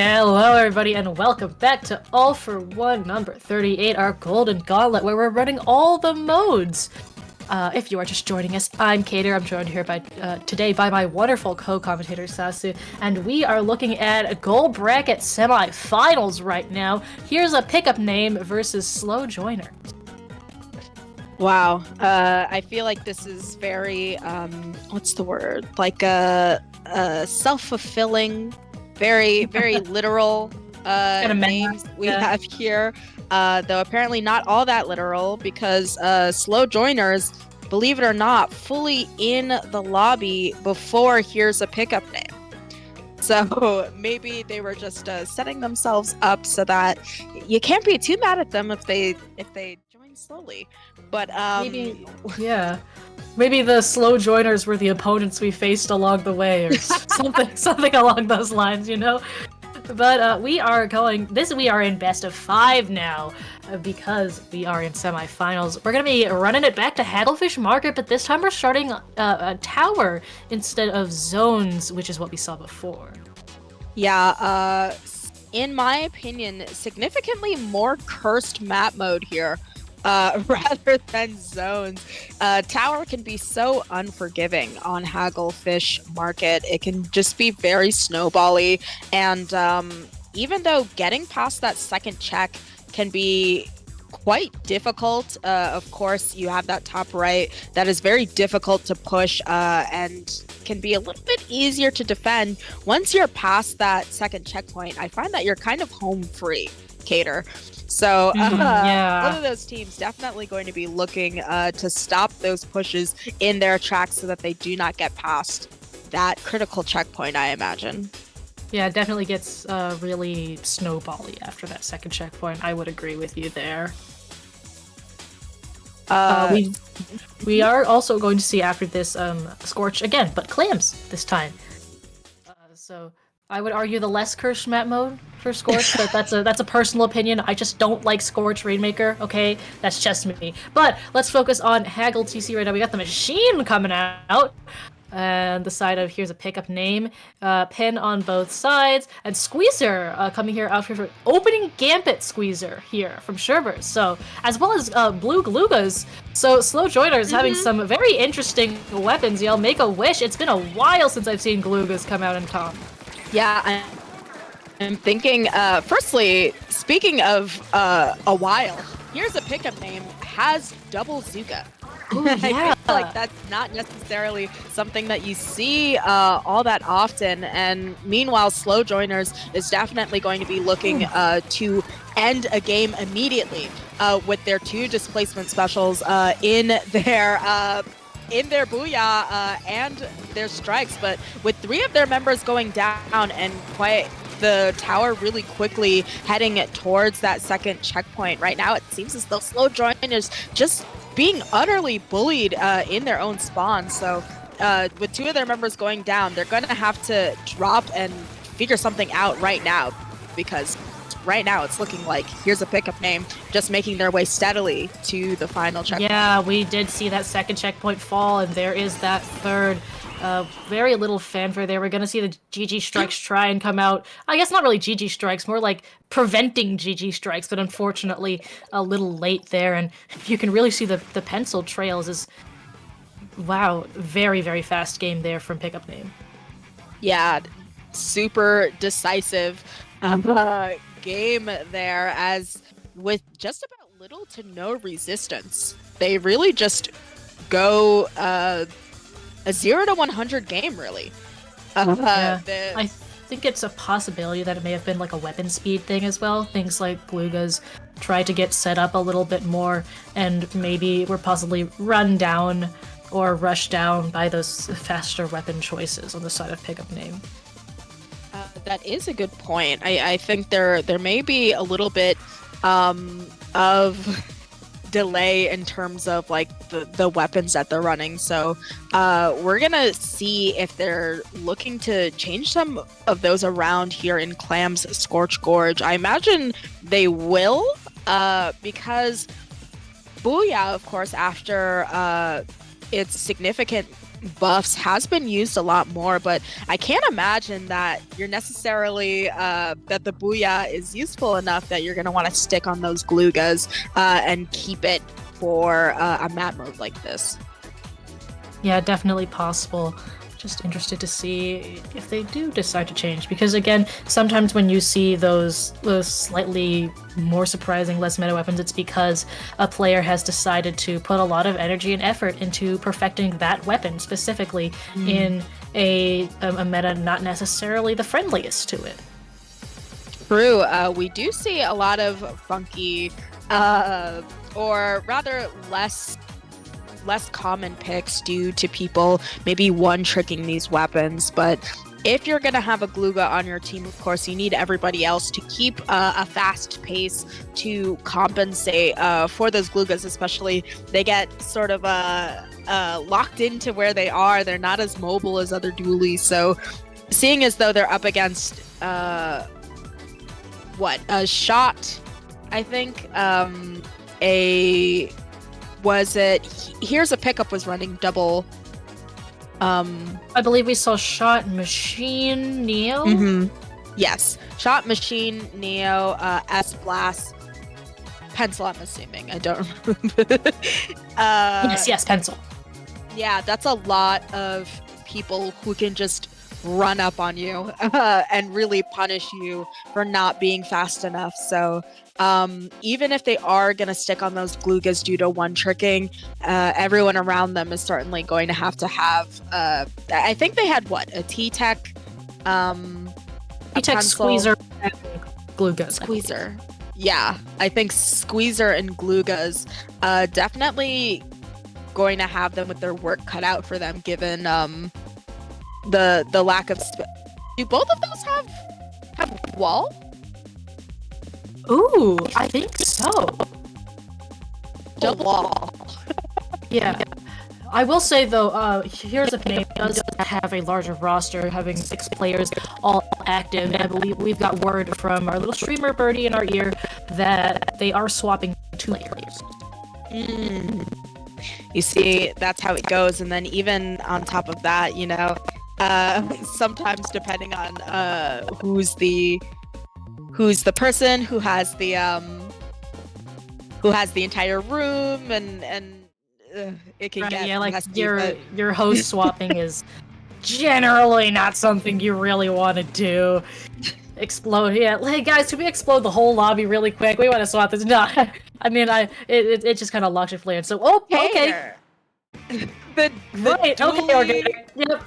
S1: Hello, everybody, and welcome back to All for One number 38, our Golden Gauntlet, where we're running all the modes. If you are just joining us, I'm Kater. I'm joined here today by my wonderful co-commentator Sasu, and we are looking at goal bracket semi-finals right now. Here's a pickup name versus slow joiner.
S2: Wow. I feel like this is very, what's the word? Like a self-fulfilling, very, very literal names we have here. Though apparently not all that literal because slow joiners, believe it or not, fully in the lobby before here's a pickup name. So maybe they were just setting themselves up so that you can't be too mad at them if they join slowly. But
S1: maybe the slow joiners were the opponents we faced along the way, or something along those lines, you know. But we are in best of 5 now because we are in semifinals. We're gonna be running it back to Hagglefish Market, but this time we're starting a tower instead of zones, which is what we saw before.
S2: Yeah, in my opinion, significantly more cursed map mode here. Rather than zones. Tower can be so unforgiving on Hagglefish Market. It can just be very snowbally, and even though getting past that second check can be quite difficult, of course, you have that top right that is very difficult to push and can be a little bit easier to defend. Once you're past that second checkpoint, I find that you're kind of home free, Cater. So one of those teams definitely going to be looking to stop those pushes in their tracks so that they do not get past that critical checkpoint, I imagine.
S1: Yeah, it definitely gets really snowbally after that second checkpoint. I would agree with you there. We are also going to see after this Scorch again, but clams this time. So I would argue the less cursed map mode for Scorch, but that's a personal opinion. I just don't like Scorch Rainmaker, okay? That's just me. But let's focus on Haggle TC right now. We got the machine coming out. And the side of here's a pickup name, pin on both sides, and Squeezer coming here out here for opening Gambit Squeezer here from Sherbert. So as well as Blue Glugas. So Slow Joiner is having some very interesting weapons. Y'all make a wish. It's been a while since I've seen Glugas come out in Tom.
S2: Yeah, I'm thinking, firstly, speaking of a while, here's a pickup name, has double Zuka.
S1: Ooh, yeah.
S2: I feel like that's not necessarily something that you see all that often. And meanwhile, Slow Joiners is definitely going to be looking to end a game immediately with their 2 displacement specials in their Booyah and their strikes, but with 3 of their members going down and quite the tower really quickly heading towards that second checkpoint. Right now, it seems as though Slow Joiners just being utterly bullied in their own spawn. So with 2 of their members going down, they're going to have to drop and figure something out right now, because right now it's looking like here's a pickup name just making their way steadily to the final checkpoint.
S1: Yeah, we did see that second checkpoint fall, and there is that third. Very little fanfare there. We're gonna see the GG strikes try and come out. I guess not really GG strikes, more like preventing GG strikes, but unfortunately a little late there. And you can really see the pencil trails is, wow, very, very fast game there from pickup name.
S2: Yeah, super decisive game there, as with just about little to no resistance. They really just go a 0 to 100 game, really.
S1: I think it's a possibility that it may have been like a weapon speed thing as well. Things like Glugas try to get set up a little bit more, and maybe were possibly run down or rushed down by those faster weapon choices on the side of pickup name.
S2: That is a good point. I think there may be a little bit of delay in terms of like the weapons that they're running. So we're gonna see if they're looking to change some of those around here in Clam's Scorch Gorge. I imagine they will, because Booyah, of course, after its significant buffs has been used a lot more, but I can't imagine that you're necessarily that the Booyah is useful enough that you're going to want to stick on those Glugas and keep it for a map mode like this.
S1: Yeah, definitely possible. Just interested to see if they do decide to change, because again, sometimes when you see those slightly more surprising, less meta weapons, it's because a player has decided to put a lot of energy and effort into perfecting that weapon specifically in a meta not necessarily the friendliest to it.
S2: True. We do see a lot of funky, or rather less common picks due to people maybe one-tricking these weapons. But if you're going to have a Gluga on your team, of course, you need everybody else to keep a fast pace to compensate for those Glugas, especially they get sort of locked into where they are. They're not as mobile as other dualies. So seeing as though they're up against a shot, I think, here's a pickup was running double.
S1: I believe we saw Shot, Machine, Neo.
S2: Yes, Shot, Machine, Neo, S Blast, Pencil. I'm assuming. I don't remember.
S1: Yes, Pencil.
S2: Yeah, that's a lot of people who can just run up on you and really punish you for not being fast enough. So even if they are going to stick on those Glugas due to one-tricking, everyone around them is certainly going to have I think they had a T-Tech,
S1: T-Tech, Squeezer, and Glugas.
S2: Squeezer. Yeah, I think Squeezer and Glugas definitely going to have them with their work cut out for them, given the lack of do both of those have wall?
S1: Ooh, I think so.
S2: Double wall.
S1: Yeah. I will say though, here's a name does have a larger roster, having 6 players all active, and I believe we've got word from our little streamer birdie in our ear that they are swapping 2 players.
S2: You see, that's how it goes, and then even on top of that, sometimes depending on who's the person who has the entire room, and it can get messy,
S1: your host swapping is generally not something you really want to do. Explode, yeah. Hey guys, can we explode the whole lobby really quick? We want to swap this. No, I mean, it just kind of locks your plan. So, okay. Right, okay. Yep.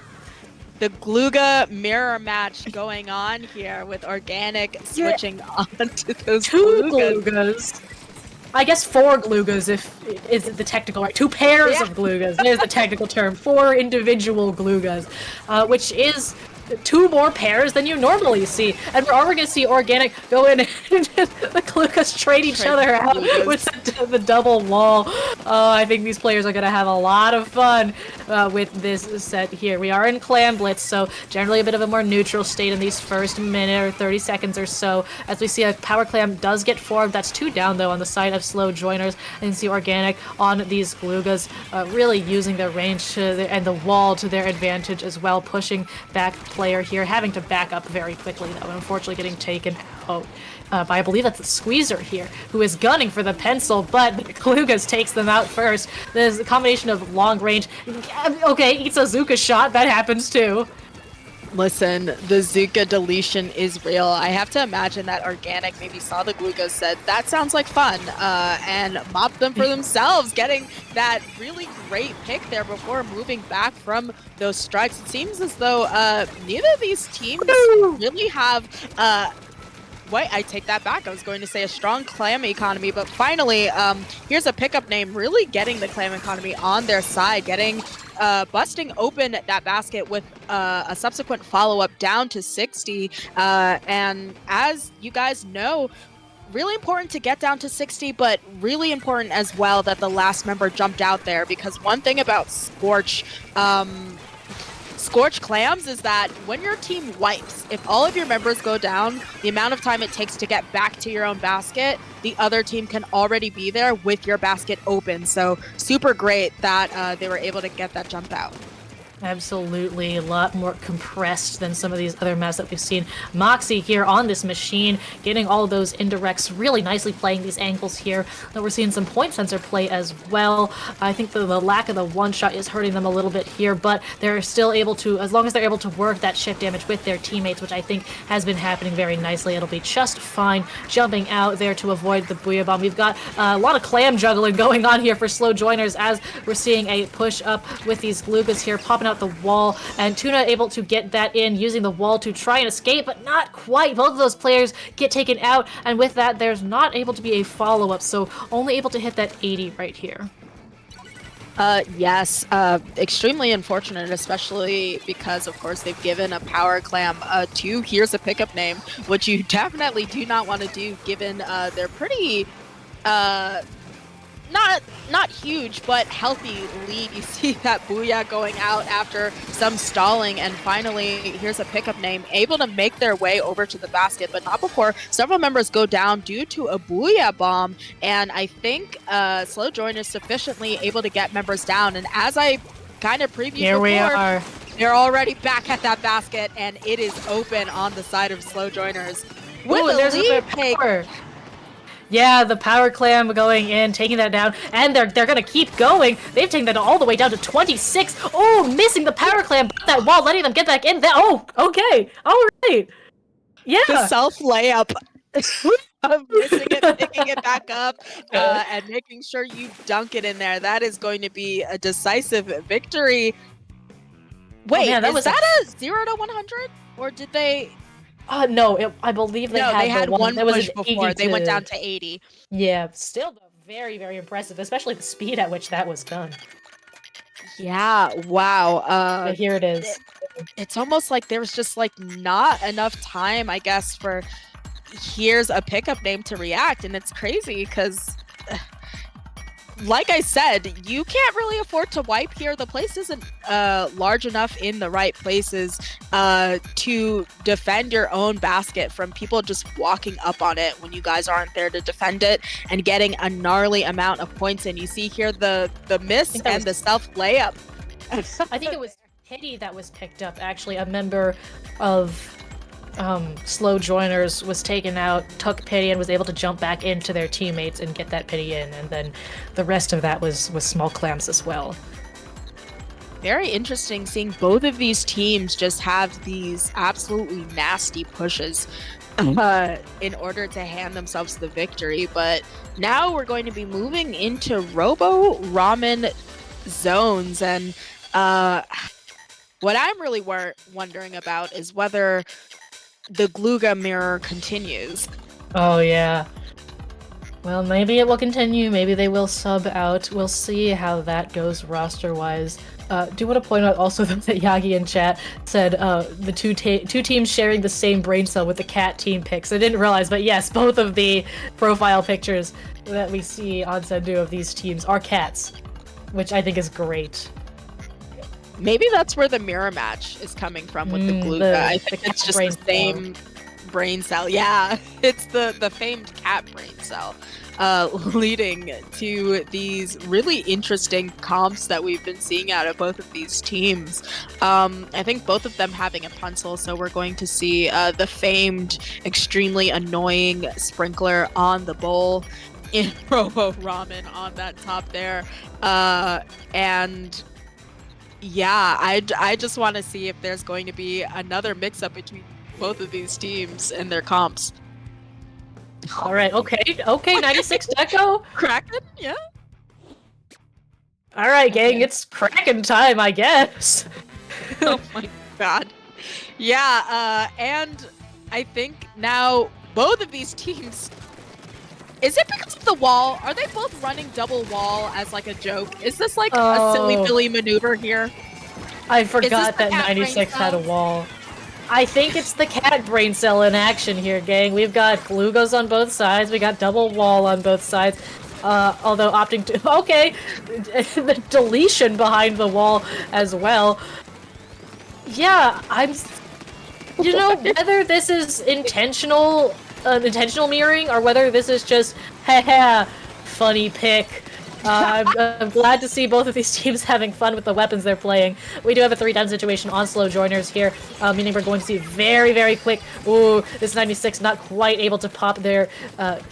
S2: The Gluga mirror match going on here with Organic switching onto those
S1: 2 Glugas. I guess 4 Glugas is the technical right. 2 pairs of Glugas. There's the technical term. 4 individual Glugas, which is 2 more pairs than you normally see. And we're already going to see Organic go in and the Glugas trade each other out with the double wall. I think these players are going to have a lot of fun with this set here. We are in Clan Blitz, so generally a bit of a more neutral state in these first minute or 30 seconds or so. As we see a power clam does get formed. That's 2 down, though, on the side of slow joiners. And see Organic on these Glugas really using their range and the wall to their advantage as well, pushing back player here, having to back up very quickly, though, and unfortunately getting taken out by, I believe that's the Squeezer here, who is gunning for the pencil, but Glugas takes them out first. There's a combination of long range. Okay, eats a Zuka shot. That happens too.
S2: Listen, the Zuka deletion is real. I have to imagine that Organic maybe saw the Glugas, said, that sounds like fun, and mopped them for themselves, getting that really great pick there before moving back from those strikes. It seems as though neither of these teams really have wait, I take that back. I was going to say a strong clam economy, but finally, here's a pickup name really getting the clam economy on their side, getting busting open that basket with a subsequent follow-up down to 60. And as you guys know, really important to get down to 60, but really important as well that the last member jumped out there, because one thing about Scorch clams is that when your team wipes, if all of your members go down, the amount of time it takes to get back to your own basket, the other team can already be there with your basket open. So super great that they were able to get that jump out.
S1: Absolutely, a lot more compressed than some of these other maps that we've seen. Moxie here on this machine, getting all those indirects, really nicely playing these angles here. We're seeing some point sensor play as well. I think the lack of the one-shot is hurting them a little bit here, but they're still able to, as long as they're able to work that shift damage with their teammates, which I think has been happening very nicely, it'll be just fine. Jumping out there to avoid the Booyah Bomb. We've got a lot of clam juggling going on here for slow joiners as we're seeing a push up with these Glugas here, popping out the wall, and Tuna able to get that in, using the wall to try and escape, but not quite. Both of those players get taken out, and with that, there's not able to be a follow-up, so only able to hit that 80 right here.
S2: Yes, extremely unfortunate, especially because, of course, they've given a power clam to Here's a Pickup Name, which you definitely do not want to do given their pretty, not huge, but healthy lead. You see that Booyah going out after some stalling, and finally, Here's a Pickup Name, able to make their way over to the basket, but not before several members go down due to a Booyah bomb, and I think Slow Join is sufficiently able to get members down, and as I kind of previewed
S1: Here
S2: before,
S1: we are.
S2: they're already back at that basket, and it is open on the side of Slow Joiners. With
S1: Ooh,
S2: a
S1: there's
S2: lead
S1: a
S2: take.
S1: power. Yeah, the power clam going in, taking that down, and they're gonna keep going. They've taken that all the way down to 26. Oh, missing the power clam, that wall, letting them get back in there. Oh, okay, all right. Yeah.
S2: The self layup of missing it, picking it back up, and making sure you dunk it in there. That is going to be a decisive victory. Wait,
S1: man,
S2: is that a 0 to 100? Or did they...
S1: No, I believe they had
S2: one
S1: that was
S2: push
S1: an
S2: before.
S1: 80
S2: They went down to 80.
S1: Yeah, still very, very impressive, especially the speed at which that was done.
S2: Yeah, wow.
S1: But here it is.
S2: It's almost like there was just like not enough time, I guess, for Here's a Pickup Name to react, and it's crazy because like I said, you can't really afford to wipe here. The place isn't large enough in the right places to defend your own basket from people just walking up on it when you guys aren't there to defend it and getting a gnarly amount of points. And you see here the miss and the self layup.
S1: I think it was Pity that was picked up, actually. A member of Slow Joiners was taken out, took Pity, and was able to jump back into their teammates and get that Pity in, and then the rest of that was small clams as well.
S2: Very interesting seeing both of these teams just have these absolutely nasty pushes in order to hand themselves the victory. But now we're going to be moving into Robo Ramen zones, and what I'm really wondering about is whether the Gluga mirror continues.
S1: Oh, yeah. Well, maybe it will continue. Maybe they will sub out. We'll see how that goes roster-wise. Do want to point out also that Yagi in chat said the two teams sharing the same brain cell with the cat team picks. I didn't realize, but yes, both of the profile pictures that we see on Sendu of these teams are cats, which I think is great.
S2: Maybe that's where the mirror match is coming from with the Gluga. I think it's just the same brain cell. Yeah, it's the famed cat brain cell, leading to these really interesting comps that we've been seeing out of both of these teams. I think both of them having a pencil, so we're going to see the famed, extremely annoying sprinkler on the bowl in Robo Ramen on that top there, and yeah, I just want to see if there's going to be another mix-up between both of these teams and their comps.
S1: All right, okay, 96 Deco.
S2: Kraken, yeah.
S1: All right, gang, it's Kraken time, I guess.
S2: Oh my god. Yeah, and I think now both of these teams... Is it because of the wall? Are they both running double wall as like a joke? Is this like a silly Billy maneuver here?
S1: I forgot that 96 had a wall. I think it's the cat brain cell in action here, gang. We've got Glugos on both sides. We got double wall on both sides. Although opting to... Okay! The deletion behind the wall as well. Yeah, I'm... You know, whether this is intentional mirroring or whether this is just, haha, funny pick, I'm glad to see both of these teams having fun with the weapons they're playing. We do have a 3-down situation on slow joiners here, meaning we're going to see very, very quick. Ooh, this 96 not quite able to pop their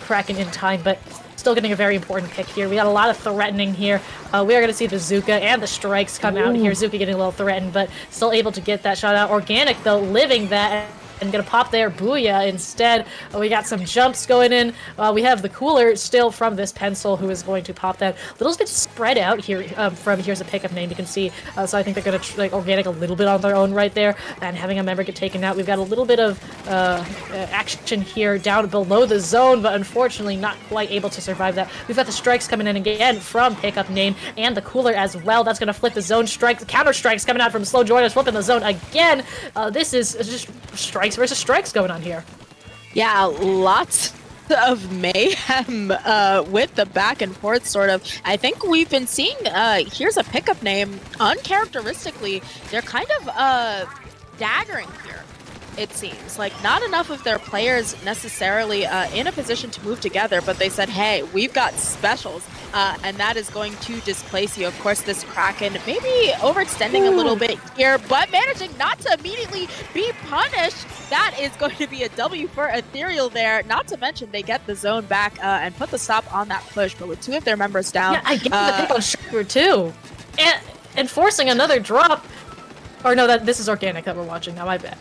S1: Kraken in time, but still getting a very important pick here. We got a lot of threatening here. We are going to see the Zuka and the strikes come out here. Zuka getting a little threatened, but still able to get that shot out. Organic, though, living that and gonna pop there. Booyah instead. We got some jumps going in. We have the cooler still from this pencil who is going to pop that. Little bit spread out here from here's a pickup name you can see. So I think they're gonna like organic a little bit on their own right there and having a member get taken out. We've got a little bit of action here down below the zone, but unfortunately not quite able to survive that. We've got the strikes coming in again from pickup name and the cooler as well. That's gonna flip the zone strike. The counter strikes coming out from slow joiners, flipping the zone again. This is just strikes versus strikes going on here.
S2: Yeah, lots of mayhem with the back and forth sort of. I think we've been seeing here's a pickup name. Uncharacteristically, they're kind of daggering here. It seems like not enough of their players necessarily in a position to move together, but they said, hey, we've got specials, and that is going to displace you. Of course, this Kraken maybe overextending a little bit here, but managing not to immediately be punished. That is going to be a W for Ethereal there. Not to mention they get the zone back and put the stop on that push, but with two of their members down.
S1: Yeah, I get the pick on Sugar too. And forcing another drop. Or no, this is organic that we're watching now, my bad.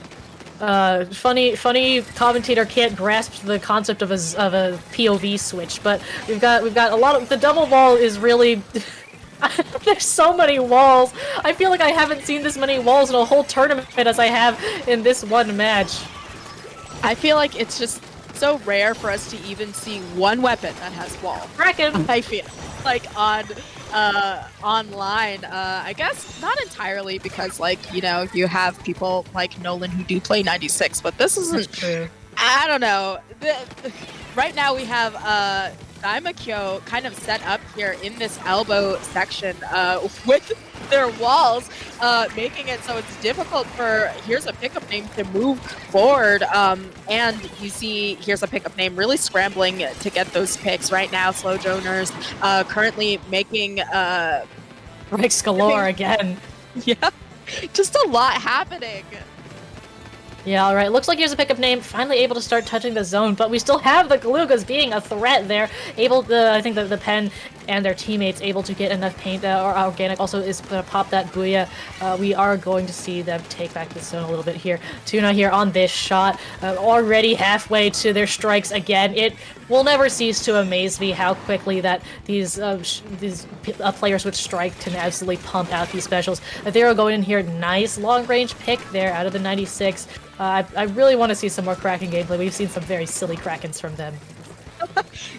S1: Funny commentator can't grasp the concept of a POV switch, but we've got a lot of the double wall is really there's so many walls. I feel like I haven't seen this many walls in a whole tournament as I have in this one match.
S2: I feel like it's just so rare for us to even see one weapon that has wall.
S1: Kraken.
S2: I feel like on online, I guess not entirely because like, you know, you have people like Nolan who do play 96, but this isn't true. I don't know. Right now we have Daimakyo kind of set up here in this elbow section with their walls, making it so it's difficult for here's a pickup name to move forward. And you see here's a pickup name really scrambling to get those picks right now. Slow Joners currently making
S1: Ricks galore again.
S2: Yeah, just a lot happening.
S1: Yeah, alright. Looks like here's a pickup name, finally able to start touching the zone, but we still have the Galugas being a threat there. Able to, I think the Pen and their teammates able to get enough paint, or Organic also is going to pop that Booyah. We are going to see them take back the zone a little bit here. Tuna here on this shot, already halfway to their strikes again. It will never cease to amaze me how quickly that these players with strike can absolutely pump out these specials. They're going in here, nice long-range pick there out of the 96. I really want to see some more Kraken gameplay. We've seen some very silly Krakens from them.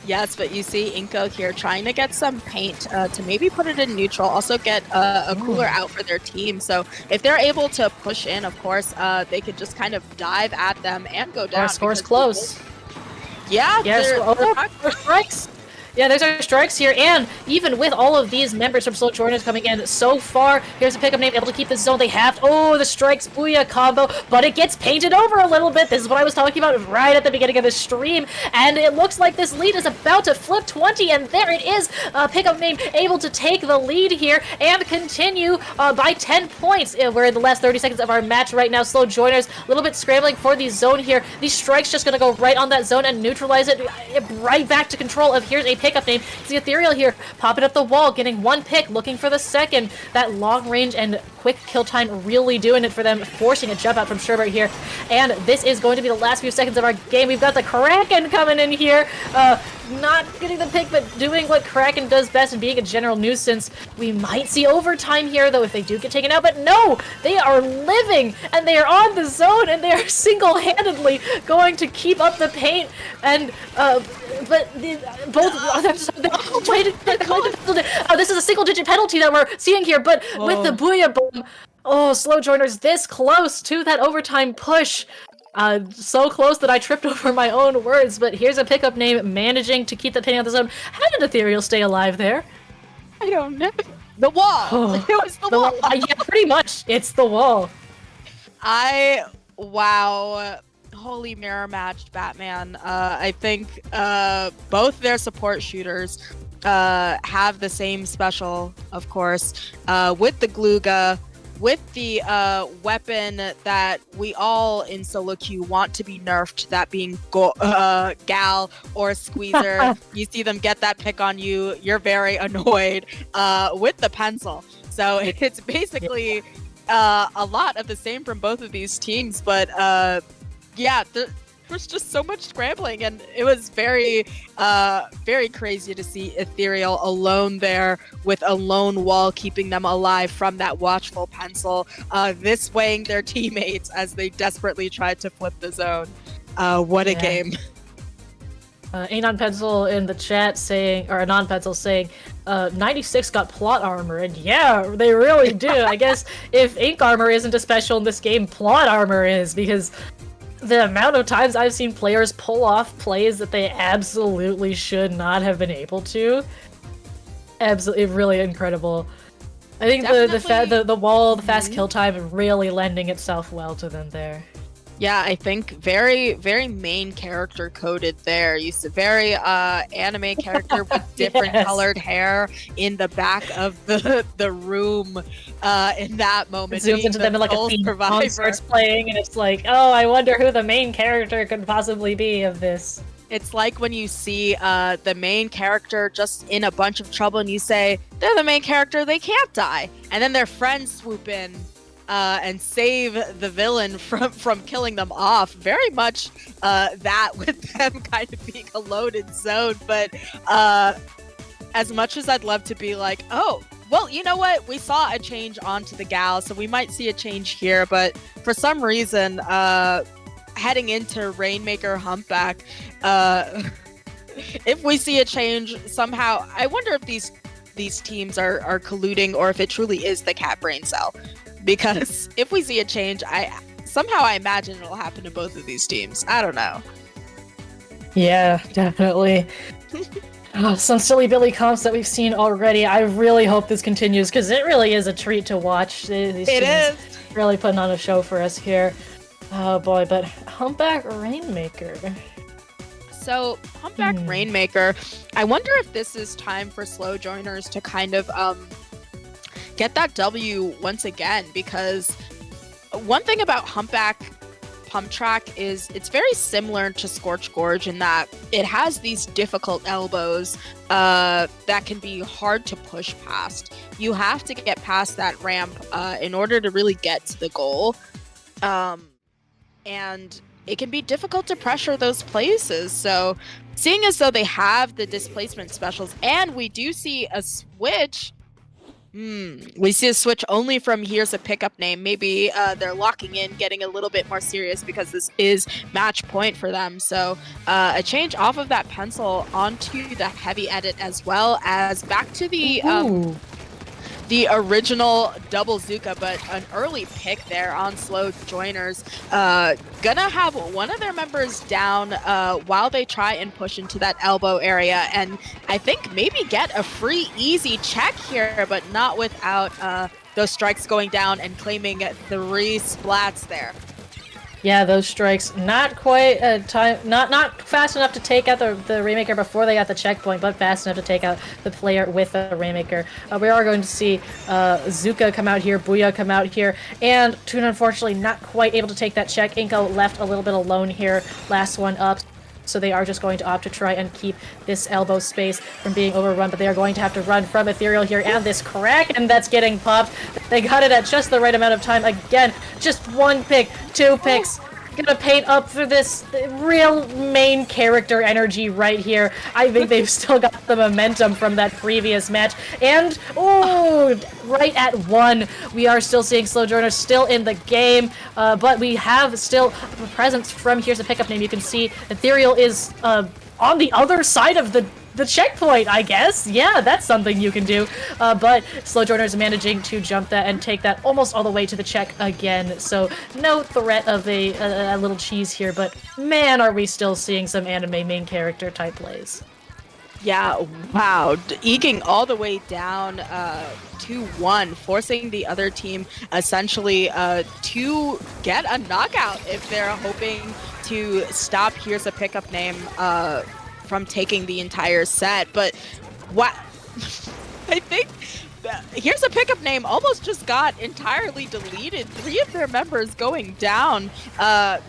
S2: Yes, but you see Inko here trying to get some paint to maybe put it in neutral, also get a cooler out for their team. So if they're able to push in, of course, they could just kind of dive at them and go down.
S1: Our score's close.
S2: Yeah,
S1: there's strikes. Yeah, there's our strikes here, and even with all of these members from Slow Joiners coming in so far, here's a pickup name able to keep this zone. They have, the strikes, Booyah combo, but it gets painted over a little bit. This is what I was talking about right at the beginning of the stream, and it looks like this lead is about to flip 20, and there it is. Pickup name able to take the lead here and continue by 10 points. We're in the last 30 seconds of our match right now. Slow Joiners, a little bit scrambling for the zone here. These strikes just going to go right on that zone and neutralize it right back to control of here's a pickup name. It's the Ethereal here, popping up the wall, getting one pick, looking for the second. That long range and quick kill time really doing it for them, forcing a jump out from Sherbert here. And this is going to be the last few seconds of our game. We've got the Kraken coming in here, not getting the pick, but doing what Kraken does best and being a general nuisance. We might see overtime here, though, if they do get taken out, but no! They are living, and they are on the zone, and they are single-handedly going to keep up the paint, and, this is a single-digit penalty that we're seeing here, but with the Booyah bomb, Slow Joiners this close to that overtime push. So close that I tripped over my own words, but here's a pickup name managing to keep the pin on the zone. How did Ethereal stay alive there?
S2: I don't know. The wall! It was the wall!
S1: Yeah, pretty much. It's the wall.
S2: Wow. Holy mirror matched Batman. I think both their support shooters have the same special, of course, with the Gluga, with the weapon that we all in solo queue want to be nerfed, that being Gal or Squeezer. You see them get that pick on you, you're very annoyed with the pencil. So it's basically a lot of the same from both of these teams, but yeah, was just so much scrambling, and it was very crazy to see Ethereal alone there with a lone wall keeping them alive from that watchful pencil, this weighing their teammates as they desperately tried to flip the zone. What a game.
S1: Anon Pencil in the chat saying, or Anon Pencil saying, 96 got plot armor, and yeah, they really do. I guess if ink armor isn't a special in this game, plot armor is, because the amount of times I've seen players pull off plays that they absolutely should not have been able to. Absolutely, really incredible. I think the wall, the fast kill time, really lending itself well to them there.
S2: Yeah, I think very main character coded there. Used to very anime character with different colored hair in the back of the room in that moment.
S1: It zooms into them and like a theme song starts playing, and it's like, oh, I wonder who the main character could possibly be of this.
S2: It's like when you see the main character just in a bunch of trouble and you say, they're the main character, they can't die. And then their friends swoop in and save the villain from killing them off. Very much that with them kind of being a loaded zone. But as much as I'd love to be like, oh, well, you know what? We saw a change onto the Gal, so we might see a change here. But for some reason, heading into Rainmaker Humpback, if we see a change somehow, I wonder if these teams are colluding or if it truly is the cat brain cell. Because if we see a change, I imagine it'll happen to both of these teams. I don't know.
S1: Yeah, definitely. Some silly Billy comps that we've seen already. I really hope this continues, because it really is a treat to watch. These teams really putting on a show for us here. Oh boy, but Humpback Rainmaker.
S2: So, Humpback Rainmaker, I wonder if this is time for slow joiners to kind of get that W once again, because one thing about Humpback Pump Track is it's very similar to Scorch Gorge in that it has these difficult elbows that can be hard to push past. You have to get past that ramp in order to really get to the goal. And it can be difficult to pressure those places. So seeing as though they have the displacement specials, and we do see a switch, we see a switch only from here's a pickup name. Maybe they're locking in, getting a little bit more serious because this is match point for them. So a change off of that pencil onto the heavy edit, as well as back to the original double Zuka, but an early pick there on slow joiners. Gonna have one of their members down while they try and push into that elbow area, and I think maybe get a free easy check here, but not without those strikes going down and claiming 3 splats there.
S1: Yeah, those strikes not quite not fast enough to take out the Rainmaker before they got the checkpoint, but fast enough to take out the player with the Rainmaker. We are going to see Zuka come out here, Booyah come out here, and Toon unfortunately not quite able to take that check. Inko left a little bit alone here, last one up. So they are just going to opt to try and keep this elbow space from being overrun, but they are going to have to run from Ethereal here, and this crack, and that's getting popped. They got it at just the right amount of time. Again, just 1 pick, 2 picks. Gonna paint up for this real main character energy right here. I think they've still got the momentum from that previous match. And, right at 1, we are still seeing Slow Joiner still in the game, but we have still a presence from here's a pickup name. You can see Ethereal is on the other side of the checkpoint, I guess. Yeah, that's something you can do. But Slow Joiner is managing to jump that and take that almost all the way to the check again. So no threat of a little cheese here, but man, are we still seeing some anime main character type plays.
S2: Yeah, wow. Eking all the way down 2-1, forcing the other team essentially to get a knockout if they're hoping to stop here's a pickup name from taking the entire set. But What? I think here's a pickup name almost just got entirely deleted. 3 of their members going down.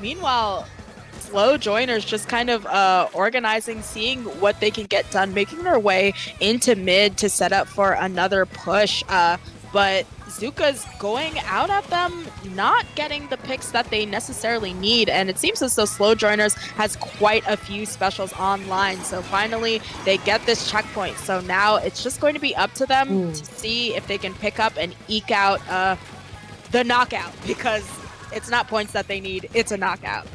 S2: Meanwhile, slow joiners just kind of organizing, seeing what they can get done, making their way into mid to set up for another push. But Zuka's going out at them, not getting the picks that they necessarily need, and it seems as though Slow Joiners has quite a few specials online. So finally, they get this checkpoint. So now it's just going to be up to them to see if they can pick up and eke out the knockout, because it's not points that they need, it's a knockout.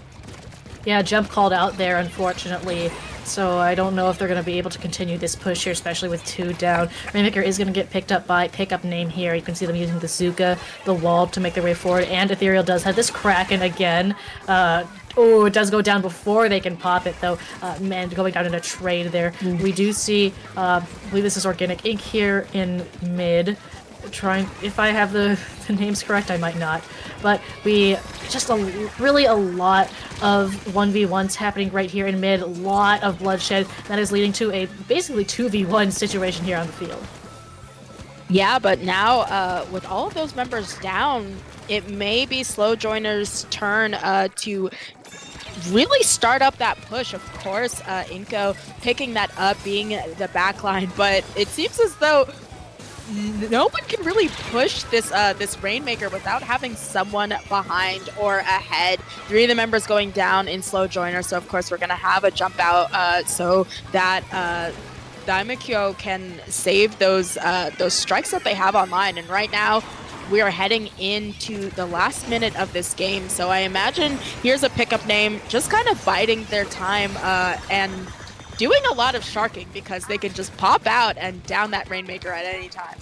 S1: Yeah, jump called out there, unfortunately. So I don't know if they're going to be able to continue this push here, especially with 2 down. Rainmaker is going to get picked up by pickup name here. You can see them using the Zuka, the wall to make their way forward, and Ethereal does have this Kraken again. Oh, it does go down before they can pop it, though. Man, going down in a trade there. We do see, I believe this is Organic Ink here in mid. Trying, if I have the names correct, I might not. But we just really a lot of 1v1s happening right here in mid. A lot of bloodshed that is leading to a basically 2v1 situation here on the field.
S2: Yeah, but now with all of those members down, it may be Slow Joiner's turn to really start up that push. Of course, Inko picking that up, being the backline, but it seems as though no one can really push this this Rainmaker without having someone behind or ahead. 3 of the members going down in Slow Joiner, so of course we're going to have a jump out so that Daimakyo can save those strikes that they have online. And right now, we are heading into the last minute of this game, so I imagine here's a pickup name just kind of biding their time and doing a lot of sharking, because they can just pop out and down that Rainmaker at any time.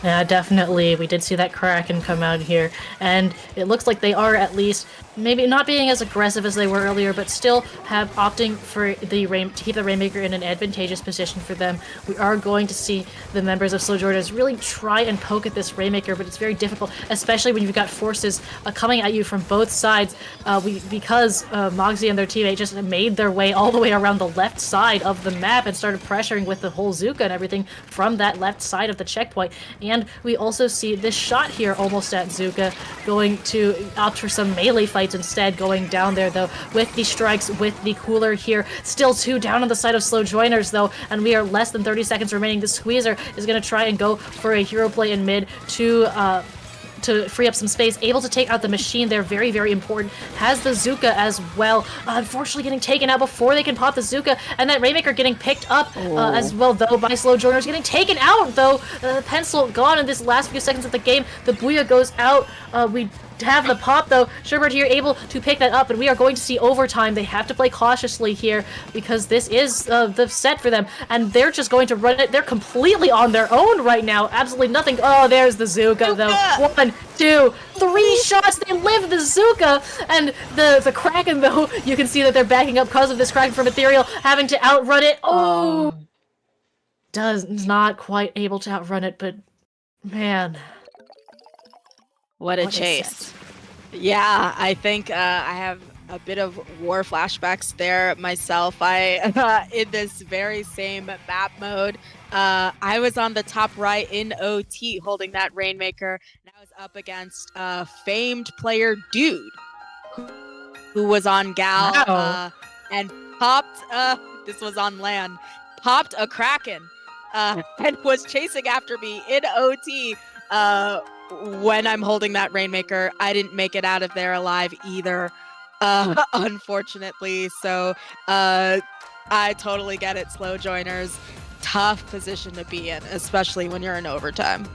S1: Yeah, definitely. We did see that Kraken come out here, and it looks like they are at least maybe not being as aggressive as they were earlier, but still opting for the to keep the Rainmaker in an advantageous position for them. We are going to see the members of Slow Joiners really try and poke at this Rainmaker, but it's very difficult, especially when you've got forces coming at you from both sides. Because Moxie and their teammate just made their way all the way around the left side of the map and started pressuring with the whole Zuka and everything from that left side of the checkpoint. And we also see this shot here almost at Zuka, going to opt for some melee fights instead, going down there though with the strikes, with the cooler here. Still 2 down on the side of Slow Joiners though, and we are less than 30 seconds remaining. The Squeezer is going to try and go for a hero play in mid to free up some space, able to take out the machine there, very, very important. Has the Zuka as well, unfortunately getting taken out before they can pop the Zuka, and that Rainmaker getting picked up as well, though, by Slow Joiners, getting taken out, though. Pencil gone in this last few seconds of the game. The Booyah goes out. We have the pop, though. Sherbert here able to pick that up, and we are going to see overtime. They have to play cautiously here, because this is the set for them, and they're just going to run it. They're completely on their own right now. Absolutely nothing. Oh, there's the Zuka, though. 1, 2, 3 shots. They live the Zuka, and the Kraken, though, you can see that they're backing up because of this Kraken from Ethereal, having to outrun it. Oh! Does not quite able to outrun it, but man.
S2: What a chase. Yeah, I think I have a bit of war flashbacks there myself. I in this very same map mode, I was on the top right in OT holding that Rainmaker, and I was up against famed player Dude, who was on Gal.
S1: Wow.
S2: And popped, this was on land, popped a Kraken and was chasing after me in OT. When I'm holding that Rainmaker, I didn't make it out of there alive either, unfortunately. So I totally get it, Slow Joiners. Tough position to be in, especially when you're in overtime.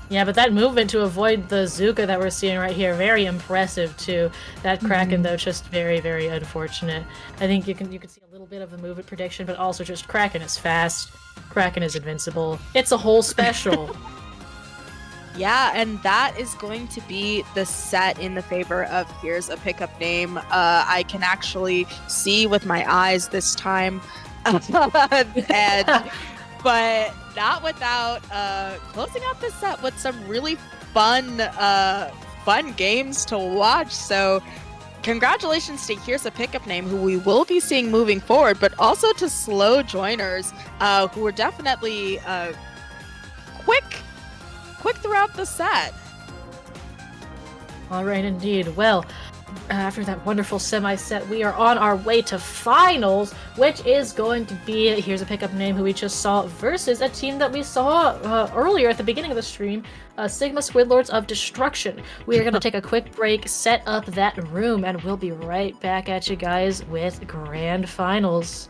S1: Yeah, but that movement to avoid the Zuka that we're seeing right here, very impressive too. That Kraken, though, just very, very unfortunate. I think you can see a little bit of a movement prediction, but also just Kraken is fast. Kraken is invincible. It's a whole special.
S2: Yeah, and that is going to be the set in the favor of here's a pickup name. I can actually see with my eyes this time. But not without closing out the set with some really fun games to watch. So congratulations to Here's a Pickup Name, who we will be seeing moving forward, but also to slow joiners, who were definitely quick throughout the set.
S1: All right, indeed. Well, after that wonderful semi-set, we are on our way to finals, which is going to be Here's a Pickup Name, who we just saw, versus a team that we saw earlier at the beginning of the stream, Sigma Squidlords of Destruction. We are going to take a quick break, set up that room, and we'll be right back at you guys with Grand Finals.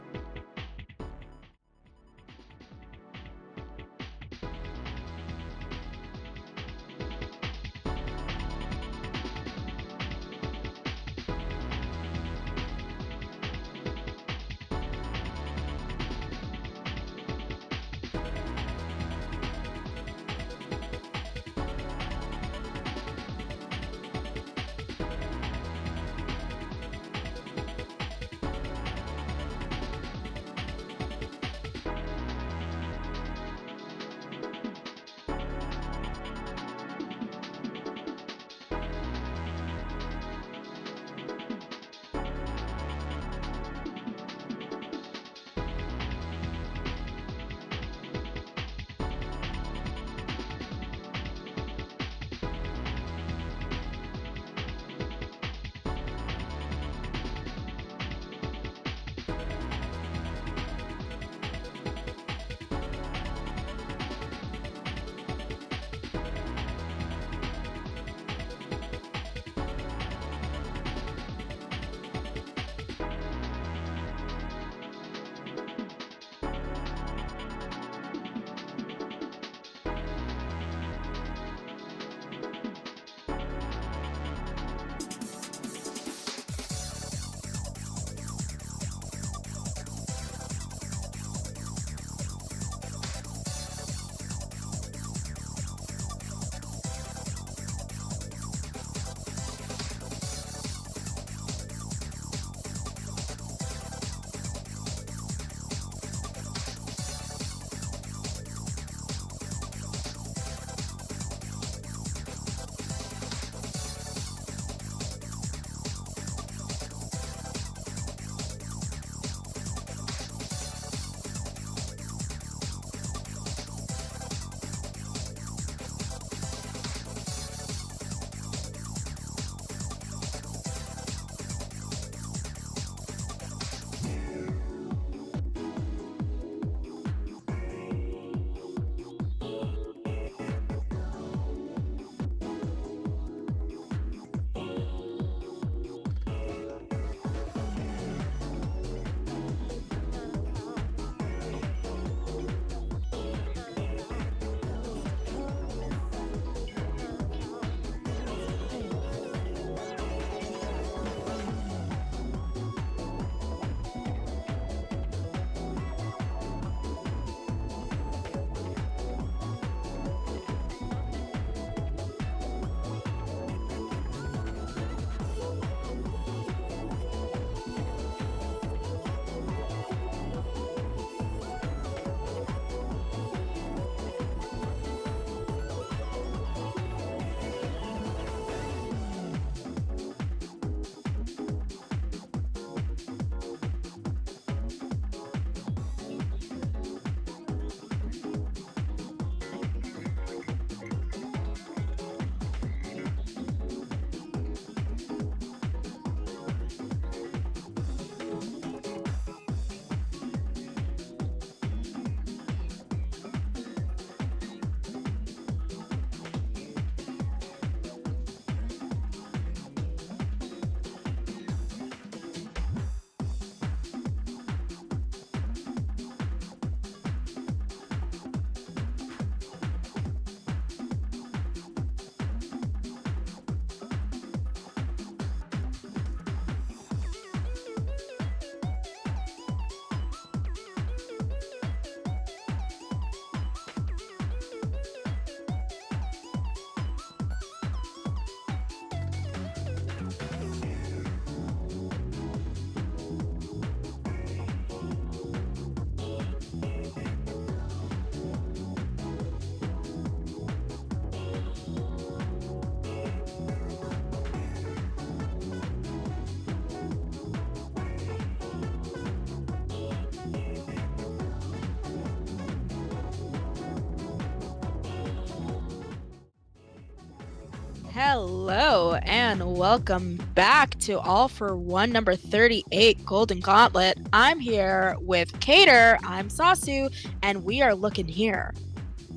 S2: Hello and welcome back to All for One number 38 Golden Gauntlet. I'm here with Cater, I'm Sasu, and we are looking here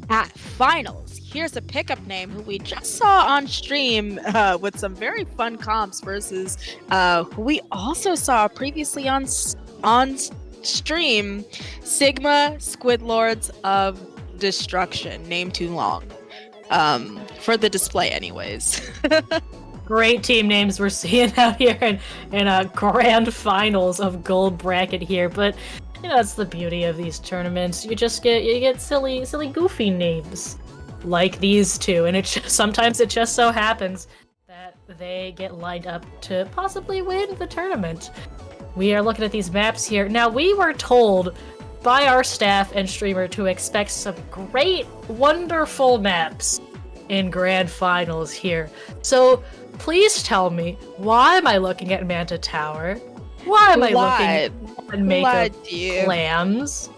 S2: at finals. Here's a pickup name who we just saw on stream with some very fun comps versus who we also saw previously on stream, Sigma Squidlords of Destruction. Name too long. For the display anyways.
S1: Great team names we're seeing out here in a grand finals of gold bracket here, but that's the beauty of these tournaments. You get silly goofy names like these two, and sometimes it just so happens that they get lined up to possibly win the tournament. We are looking at these maps here. Now, we were told by our staff and streamer to expect some great, wonderful maps in grand finals here. So please tell me, why am I looking at Manta Tower? Why am I looking at Makeup Clams?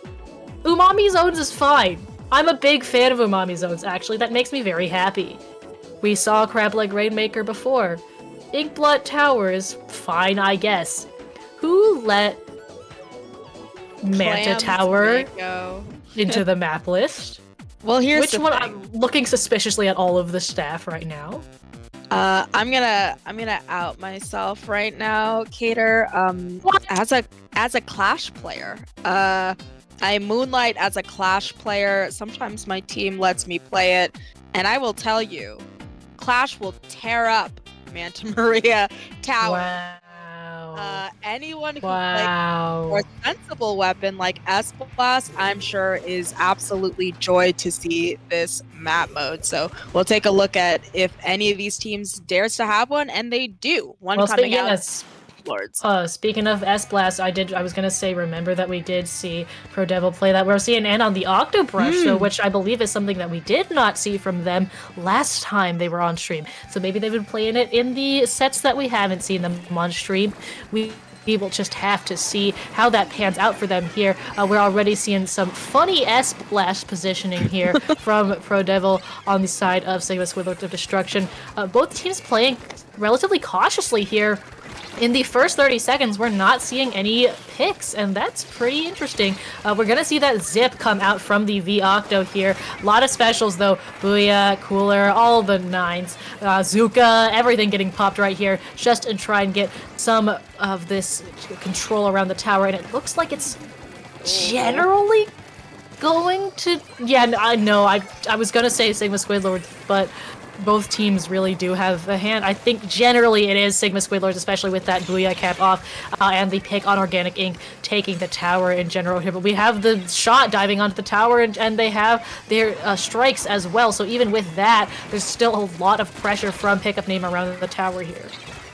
S1: Umami Zones is fine. I'm a big fan of Umami Zones, actually. That makes me very happy. We saw Crableg Rainmaker before. Inkblot Tower is fine, I guess. Who let Manta Tower into the map list?
S2: Well, here's
S1: which one. I'm looking suspiciously at all of the staff right now.
S2: I'm gonna out myself right now, Cater. As a Clash player, I moonlight as a Clash player. Sometimes my team lets me play it, and I will tell you, Clash will tear up Manta Maria Tower.
S1: Wow.
S2: Anyone who plays a more sensible weapon like S-Blast, I'm sure is absolutely joy to see this map mode. So we'll take a look at if any of these teams dares to have one, and they do. Coming out. Lords.
S1: Speaking of S-Blast, I was gonna say, remember that we did see Pro Devil play that. We're seeing N on the Octobrush, so, which I believe is something that we did not see from them last time they were on stream. So maybe they've been playing it in the sets that we haven't seen them on stream. We will just have to see how that pans out for them here. We're already seeing some funny S-Blast positioning here from Pro Devil on the side of Sigma Squidlords of Destruction. Both teams playing relatively cautiously here. In the first 30 seconds, we're not seeing any picks, and that's pretty interesting. We're going to see that Zip come out from the V-Octo here. A lot of specials, though. Booyah, Cooler, all the nines. Zuka, everything getting popped right here just to try and get some of this control around the tower, and it looks like it's generally going to... Yeah, I know. I was going to say Sigma Squidlord, but... both teams really do have a hand. I think generally it is Sigma Squidlords, especially with that Booyah cap off and the pick on Organic Ink taking the tower in general here. But we have the shot diving onto the tower, and they have their strikes as well. So even with that, there's still a lot of pressure from pickup name around the tower here.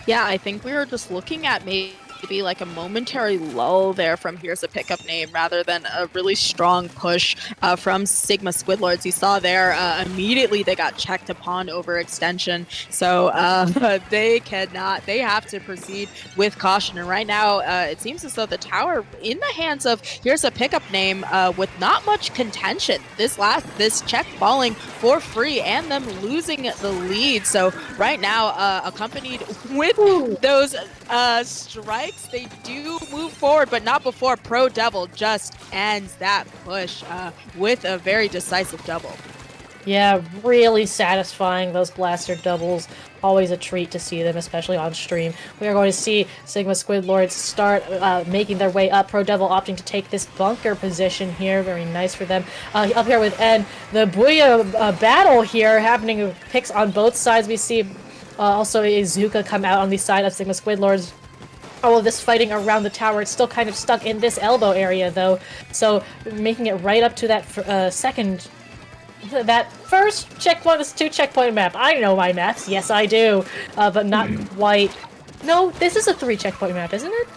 S2: Yeah, I think we were just looking at maybe like a momentary lull there from Here's a Pickup Name rather than a really strong push from Sigma Squidlords. You saw there immediately they got checked upon overextension, so they have to proceed with caution. And right now it seems as though the tower in the hands of Here's a Pickup Name with not much contention. This check falling for free and them losing the lead. So right now accompanied with those strikes, they do move forward, but not before Pro Devil just ends that push with a very decisive double.
S1: Yeah, really satisfying, those blaster doubles. Always a treat to see them, especially on stream. We are going to see Sigma Squidlords start making their way up. Pro Devil opting to take this bunker position here. Very nice for them. Up here with N, the Booyah battle here happening. Picks on both sides. We see also a Zuka come out on the side of Sigma Squidlords. All of this fighting around the tower. It's still kind of stuck in this elbow area, though. So making it right up to that that first checkpoint. This 2-checkpoint map. I know my maps. Yes, I do. But not quite. No, this is a 3-checkpoint map, isn't it?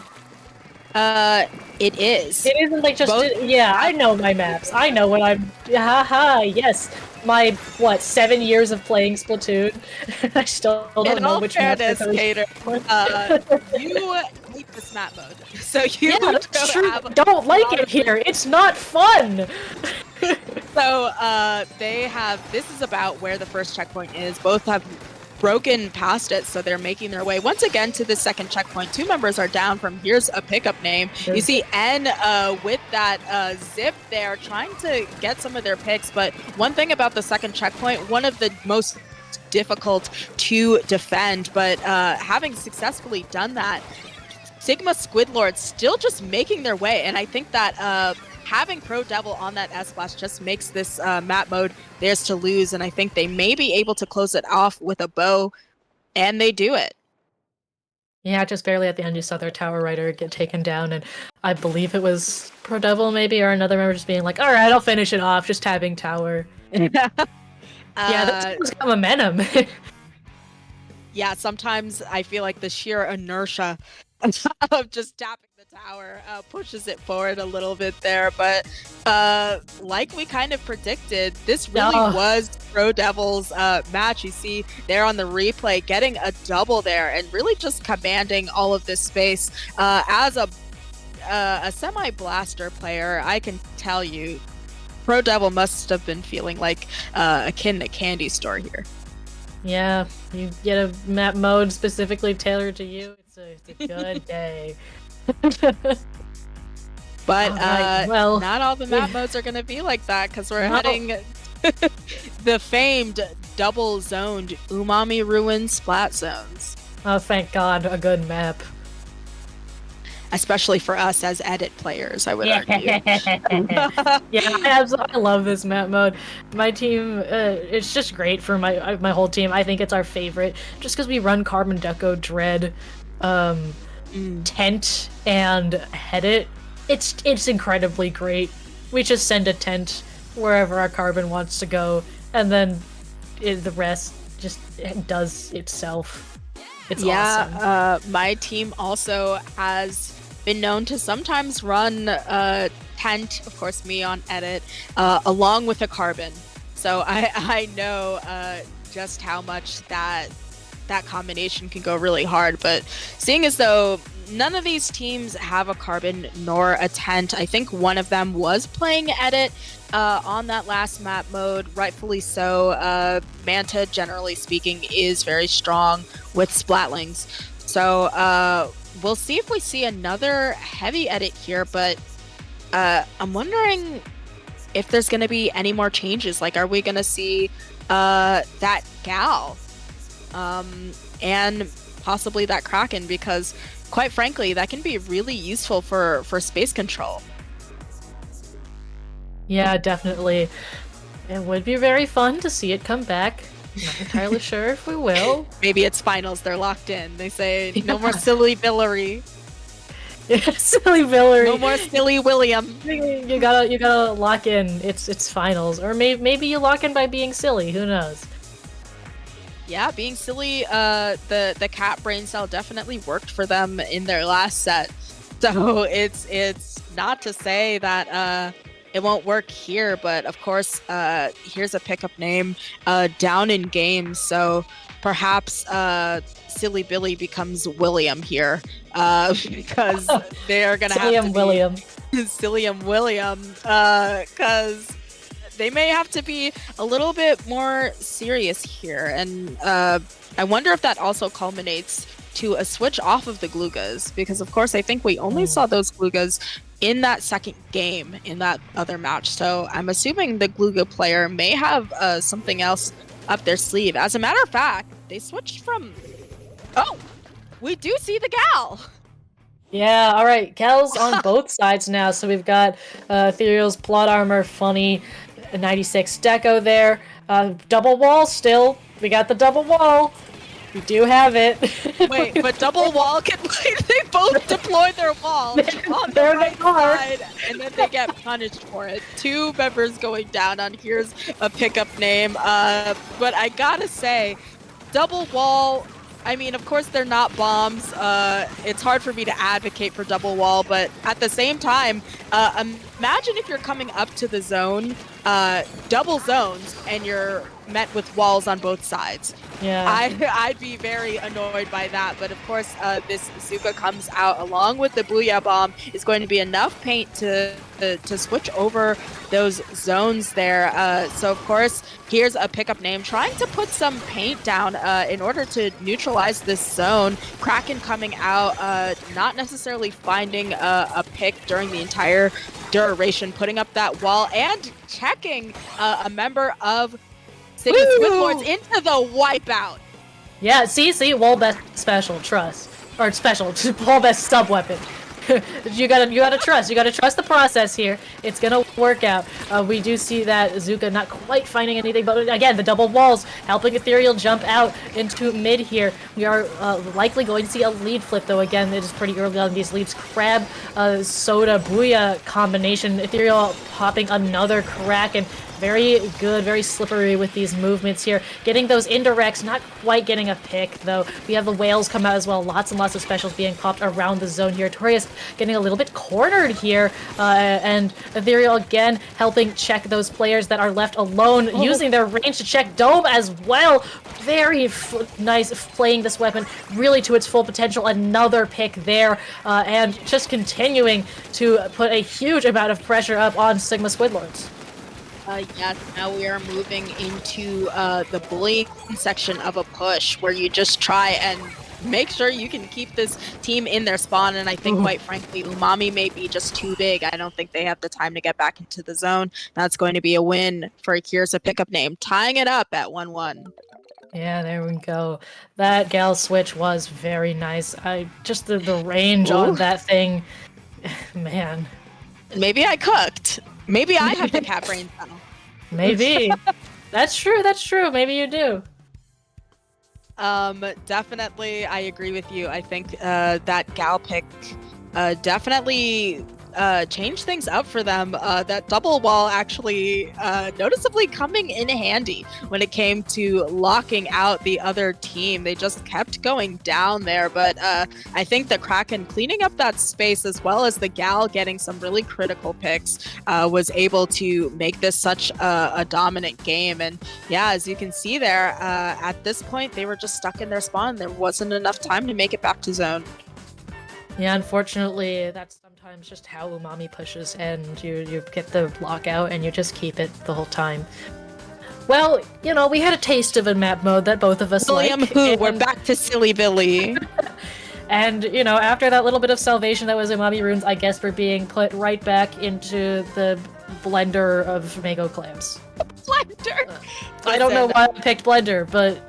S2: It is.
S1: It isn't like just... Yeah, I know my maps. I know what I'm... Haha, yes. My, 7 years of playing Splatoon. I still don't know which map.
S2: In all fairness, Cater, you hate this map mode. So you
S1: don't like it here. It's not fun!
S2: So, this is about where the first checkpoint is. Both have broken past it, so they're making their way once again to the second checkpoint. Two members are down from Here's a Pickup Name. You see N with that zip there trying to get some of their picks, but one thing about the second checkpoint, one of the most difficult to defend, but having successfully done that, Sigma Squidlords still just making their way, and I think that having Pro Devil on that S-Splash just makes this map mode theirs to lose, and I think they may be able to close it off with a bow, and they do it.
S1: Yeah, just barely at the end you saw their tower rider get taken down, and I believe it was Pro Devil maybe, or another member just being like, alright, I'll finish it off, just tabbing tower. Yeah, that's got momentum.
S2: Yeah, sometimes I feel like the sheer inertia of just tapping the tower pushes it forward a little bit there, but like we kind of predicted, this really was Pro Devil's match. You see there on the replay getting a double there and really just commanding all of this space. As a semi-blaster player, I can tell you Pro Devil must have been feeling like akin to Candy Store here.
S1: Yeah, you get a map mode specifically tailored to you. It's a good day.
S2: But
S1: well,
S2: not all the map modes are going to be like that, because we're heading the famed double-zoned Umami Ruin Splat Zones.
S1: Oh, thank God, a good map.
S2: Especially for us as edit players, I would argue.
S1: Yeah, I love this map mode. My team, it's just great for my whole team. I think it's our favorite, just because we run Carbon Deco, Dread, Tent, and Headit. It's incredibly great. We just send a tent wherever our Carbon wants to go, and then the rest just does itself. It's awesome.
S2: My team also has been known to sometimes run Tent, of course me on edit, along with a Carbon. So I know just how much that combination can go really hard. But seeing as though none of these teams have a Carbon nor a Tent, I think one of them was playing edit on that last map mode, rightfully so. Manta, generally speaking, is very strong with Splatlings. So we'll see if we see another heavy edit here, but I'm wondering if there's going to be any more changes. Like, are we going to see that Gal and possibly that Kraken? Because quite frankly, that can be really useful for space control.
S1: Yeah, definitely. It would be very fun to see it come back. Not entirely sure if we will.
S2: Maybe it's finals, they're locked in. They say no more silly Villery.
S1: Yeah, silly Villery.
S2: No more silly William.
S1: You gotta lock in. It's finals, or maybe you lock in by being silly. Who knows?
S2: Yeah, being silly. The cat brain cell definitely worked for them in their last set. So it's not to say that it won't work here, but of course, here's a pickup name down in game, so perhaps Silly Billy becomes William here, because they are going to have to
S1: William.
S2: Sillium William, because they may have to be a little bit more serious here, and I wonder if that also culminates to a switch off of the Glugas, because of course I think we only saw those Glugas in that second game in that other match, so I'm assuming the Gluga player may have something else up their sleeve. As a matter of fact, they switched from... Oh! We do see the Gal!
S1: Yeah, alright, Gal's on both sides now, so we've got Ethereal's Plot Armor, Funny, 96 Deco there, double wall still, we got the double wall! We do have it.
S2: Wait, but double wall can they both deploy their wall on the right side, and then they get punished for it. Two members going down on Here's a Pickup Name. But I gotta say, double wall, I mean, of course they're not bombs. It's hard for me to advocate for double wall, but at the same time, imagine if you're coming up to the zone double zones and you're met with walls on both sides.
S1: Yeah.
S2: I'd be very annoyed by that, but of course, this Zuka comes out along with the Booyah Bomb is going to be enough paint to switch over those zones there. So of course, here's a pickup name trying to put some paint down in order to neutralize this zone. Kraken coming out, not necessarily finding a pick during the entire duration, putting up that wall and checking a member of Sigma Squidlords into the wipeout.
S1: Yeah, see, wall best special, trust. Or special, wall best sub weapon. you gotta trust the process here. It's gonna work out. We do see that Zuka not quite finding anything, but again, the double walls helping Ethereal jump out into mid here. We are likely going to see a lead flip, though. Again, it is pretty early on these leads. Crab, Soda, Booyah combination. Ethereal popping another crack, and very good, very slippery with these movements here. Getting those indirects, not quite getting a pick, though. We have the whales come out as well. Lots and lots of specials being popped around the zone here. Torius getting a little bit cornered here, and Ethereal again helping check those players that are left alone, using their range to check Dome as well. Very nice playing this weapon really to its full potential. Another pick there, and just continuing to put a huge amount of pressure up on Sigma Squidlords.
S2: Yes, now we are moving into the bullying section of a push where you just try and make sure you can keep this team in their spawn. And I think, quite frankly, Umami may be just too big. I don't think they have the time to get back into the zone. That's going to be a win for Akira's pickup name, tying it up at 1-1.
S1: Yeah, there we go. That gal switch was very nice. Just the range on that thing, man.
S2: Maybe I cooked. Maybe I have the cat brain now.
S1: Maybe. That's true. Maybe you do.
S2: Definitely, I agree with you. I think that gal pick definitely changed things up for them. That double wall actually noticeably coming in handy when it came to locking out the other team. They just kept going down there, but I think the Kraken cleaning up that space as well as the gal getting some really critical picks was able to make this such a dominant game. And yeah, as you can see there, at this point they were just stuck in their spawn. There wasn't enough time to make it back to zone.
S1: Yeah, unfortunately, that's sometimes just how Umami pushes, and you get the lockout and you just keep it the whole time. Well, you know, we had a taste of a map mode that both of us
S2: William
S1: like.
S2: Who, we're back to Silly Billy.
S1: And, you know, after that little bit of salvation that was Umami Runes, I guess we're being put right back into the blender of Mako clams.
S2: Blender!
S1: I don't know why I picked blender, but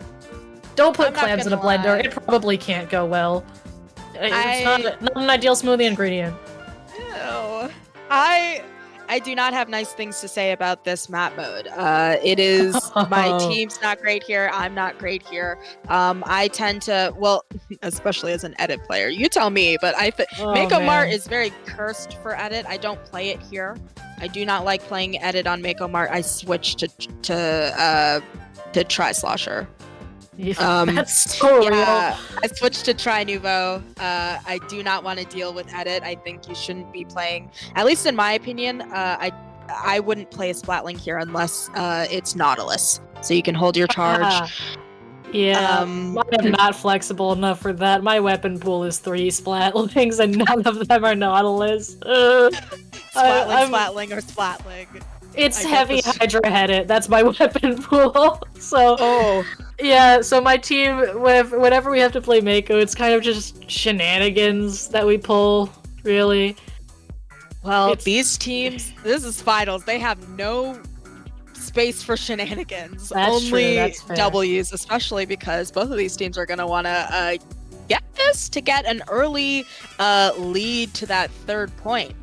S1: don't put clams in a blender.
S2: Lie.
S1: It probably can't go well. It's not an ideal smoothie ingredient.
S2: No. I do not have nice things to say about this map mode. It is my team's not great here. I'm not great here. I tend to, well, especially as an edit player, you tell me, but Mako Mart is very cursed for edit. I don't play it here. I do not like playing edit on Mako Mart. I switch to Try Slosher.
S1: That's so real.
S2: I switched to Try Nouveau. I do not want to deal with edit. I think you shouldn't be playing, at least in my opinion, I wouldn't play a Splatling here unless it's Nautilus. So you can hold your charge.
S1: Yeah, I'm not flexible enough for that. My weapon pool is 3 Splatlings and none of them are Nautilus.
S2: Splatling or Splatling.
S1: It's heavy Hydra headed. That's my weapon pool. So yeah, so my team, whenever we have to play Mako, it's kind of just shenanigans that we pull, really.
S2: Well, these teams, this is finals. They have no space for shenanigans.
S1: That's
S2: Only
S1: true, that's fair.
S2: W's, especially because both of these teams are going to want to get this to get an early lead to that third point.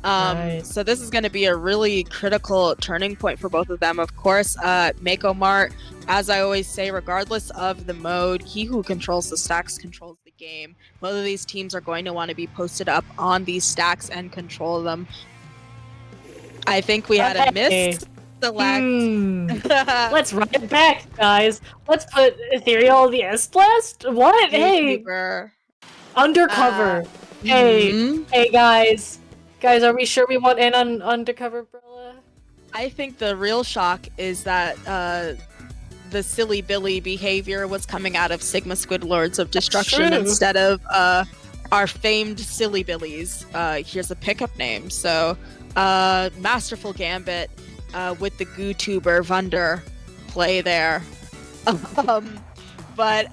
S1: Right.
S2: So this is going to be a really critical turning point for both of them. Of course, Mako Mart, as I always say, regardless of the mode, he who controls the stacks controls the game. Both of these teams are going to want to be posted up on these stacks and control them. I think we had a miss select.
S1: Let's run it back, guys. Let's put Ethereal in the S-Blast? What? Hey! Undercover. Hey, guys. Guys, are we sure we want in on Undercover Umbrella?
S2: I think the real shock is that the silly Billy behavior was coming out of Sigma Squidlords of Destruction
S1: True.
S2: instead of our famed silly Billies. Here's a pickup name. So, Masterful Gambit with the GooTuber Vunder play there. But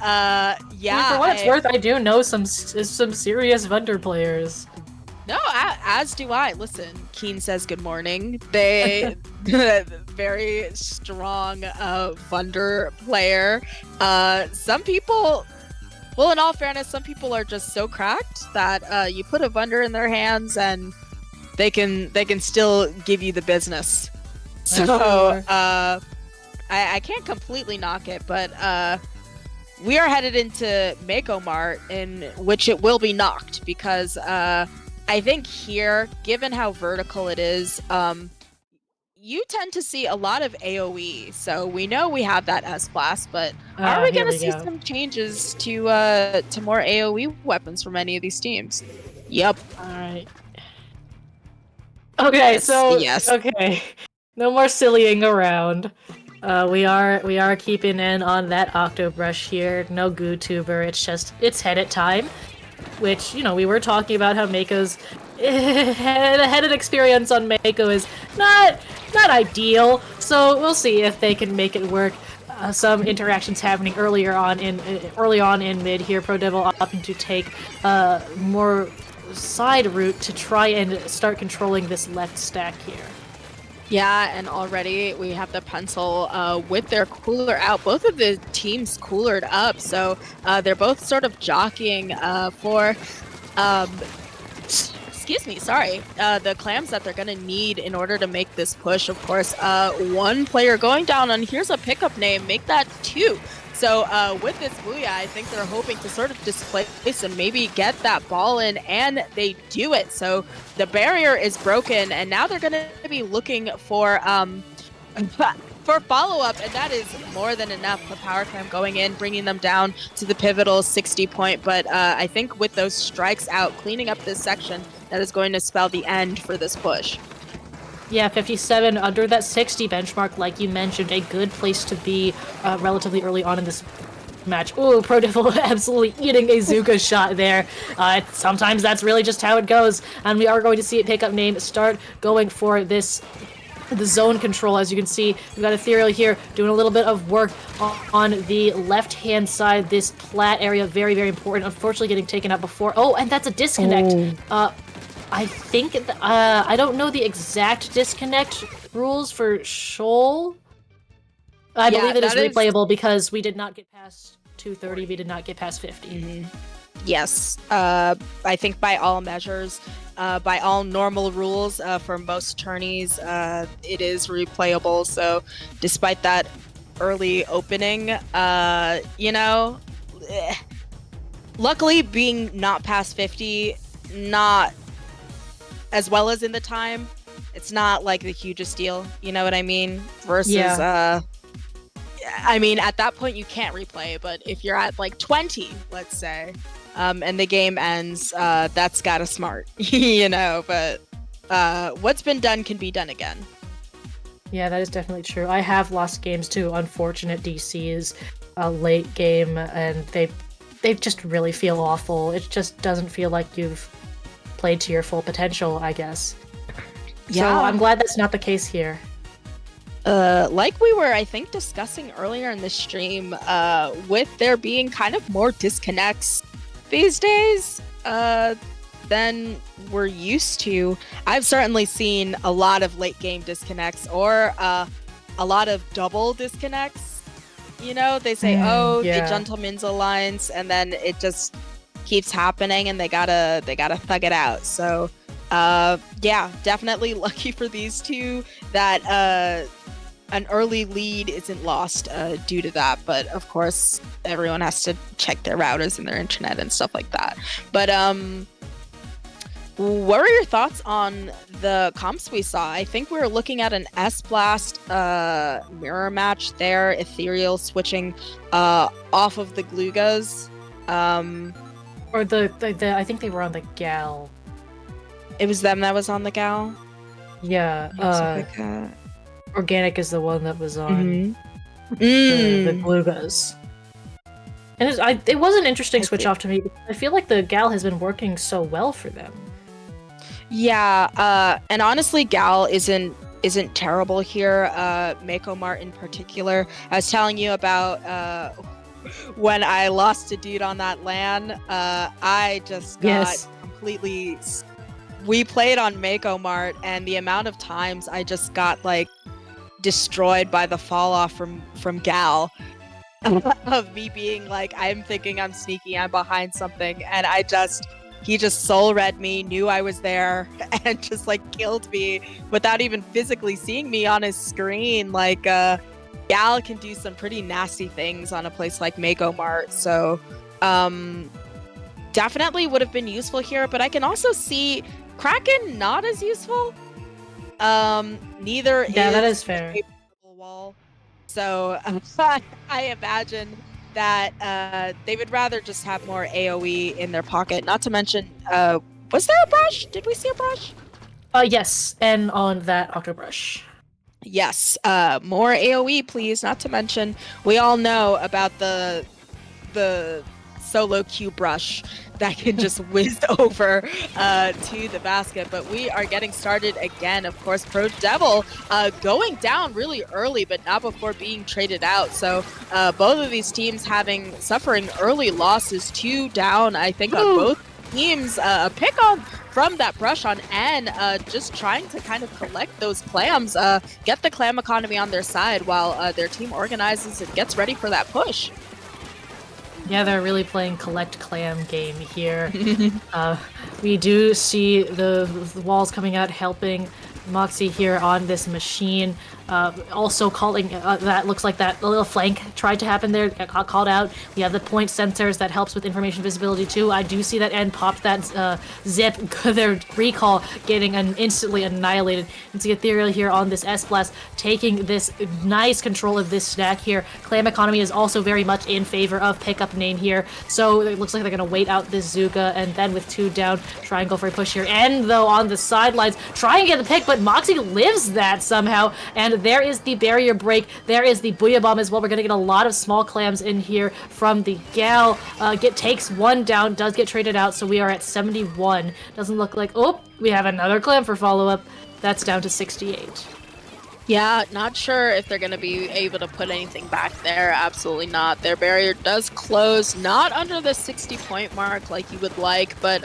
S2: yeah,
S1: For what it's worth, I do know some serious vendor players.
S2: No, as do I. Listen, Keen says good morning. They very strong Vunder player. Some people, well, in all fairness, some people are just so cracked that you put a Vunder in their hands and they can still give you the business. So I can't completely knock it, but we are headed into Mako Mart, in which it will be knocked because I think here, given how vertical it is, you tend to see a lot of AoE. So we know we have that S-Blast, but are we going to see some changes to more AoE weapons from any of these teams? Yep.
S1: All right. Okay,
S2: Yes,
S1: so
S2: yes.
S1: okay, no more sillying around. We are keeping in on that Octobrush here. No GooTuber. It's headed time. Which, you know, we were talking about how Mako's headed experience on Mako is not ideal, so we'll see if they can make it work. Some interactions happening early on in mid here. Pro Devil opting to take more side route to try and start controlling this left stack here.
S2: Yeah, and already we have the pencil with their cooler out. Both of the teams coolered up, so they're both sort of jockeying for, excuse me, sorry, the clams that they're going to need in order to make this push. Of course, one player going down, and here's a pickup name, make that 2. So with this Booyah, I think they're hoping to sort of displace and maybe get that ball in, and they do it. So the barrier is broken, and now they're going to be looking for follow-up, and that is more than enough. The power clam going in, bringing them down to the pivotal 60 point. But I think with those strikes out, cleaning up this section, that is going to spell the end for this push.
S1: Yeah, 57 under that 60 benchmark, like you mentioned, a good place to be relatively early on in this match. Ooh, Pro Devil absolutely eating a Zuka shot there. Sometimes that's really just how it goes, and we are going to see it pick up name, start going for the zone control. As you can see, we've got Ethereal here doing a little bit of work on the left-hand side. This plat area, very, very important. Unfortunately, getting taken out before. Oh, and that's a disconnect. I think, I don't know the exact disconnect rules for Shoal. I believe it is replayable because we did not get past 230, we did not get past 50.
S2: Mm-hmm. Yes, I think by all measures, by all normal rules, for most tourneys, it is replayable. So despite that early opening, you know, luckily being not past 50, not as well as in the time, it's not like the hugest deal, you know what I mean? Versus, I mean, at that point you can't replay, but if you're at like 20, let's say, and the game ends, that's gotta smart, you know, but what's been done can be done again.
S1: Yeah, that is definitely true. I have lost games to unfortunate DCs late game, and they just really feel awful. It just doesn't feel like you've played to your full potential, I guess. Yeah. So I'm glad that's not the case here.
S2: Like we were, I think, discussing earlier in the stream, with there being kind of more disconnects these days than we're used to. I've certainly seen a lot of late game disconnects, or a lot of double disconnects. You know, they say, the Gentleman's Alliance, and then it just keeps happening, and they gotta thug it out. So yeah, definitely lucky for these two that an early lead isn't lost due to that. But of course, everyone has to check their routers and their internet and stuff like that. But what were your thoughts on the comps we saw? I think we were looking at an S-Blast mirror match there, Ethereal switching off of the Glugas.
S1: Or the I think they were on the Gal.
S2: It was them that was on the Gal?
S1: Yeah. Organic is the one that was on the
S2: Mm.
S1: Glugas. And it was an interesting
S2: I
S1: switch
S2: see.
S1: off to me. I feel like the Gal has been working so well for them.
S2: Yeah, and honestly, Gal isn't terrible here. Mako Mart in particular. I was telling you about when I lost a dude on that LAN. I just got
S1: Yes.
S2: completely. We played on Mako Mart, and the amount of times I just got like destroyed by the fall off from Gal. Of me being like, I'm thinking I'm sneaky, I'm behind something, and he just soul read me, knew I was there, and just like killed me without even physically seeing me on his screen. Like, Gal can do some pretty nasty things on a place like Mako Mart, so definitely would have been useful here, but I can also see Kraken not as useful. Neither
S1: Yeah,
S2: is
S1: that is fair.
S2: a wall. So I imagine that they would rather just have more AoE in their pocket. Not to mention, was there a brush? Did we see a brush?
S1: Yes, and on that Octobrush.
S2: Yes, more AoE, please. Not to mention, we all know about the solo Q brush that can just whiz over to the basket. But we are getting started again. Of course, Pro Devil going down really early, but not before being traded out. So both of these teams suffering early losses, 2 down, I think, on both teams. A pick on from that brush on N, just trying to kind of collect those clams, get the clam economy on their side while their team organizes and gets ready for that push.
S1: Yeah, they're really playing collect clam game here. We do see the walls coming out, helping Moxie here on this machine. Also calling, that looks like that little flank tried to happen there, got called out. We have the point sensors that helps with information visibility too. I do see that N popped that zip, their recall getting instantly annihilated. And see Ethereal here on this S-Blast, taking this nice control of this stack here. Clam economy is also very much in favor of pickup name here. So it looks like they're going to wait out this Zuka, and then with 2 down, try and go for a push here. And though on the sidelines, try and get the pick, but Moxie lives that somehow, and there is the barrier break. There is the Booyah Bomb as well. We're going to get a lot of small clams in here from the Gal. Takes 1 down, does get traded out, so we are at 71. Doesn't look like... Oh, we have another clam for follow-up. That's down to 68.
S2: Yeah, not sure if they're going to be able to put anything back there. Absolutely not. Their barrier does close, not under the 60-point mark like you would like, but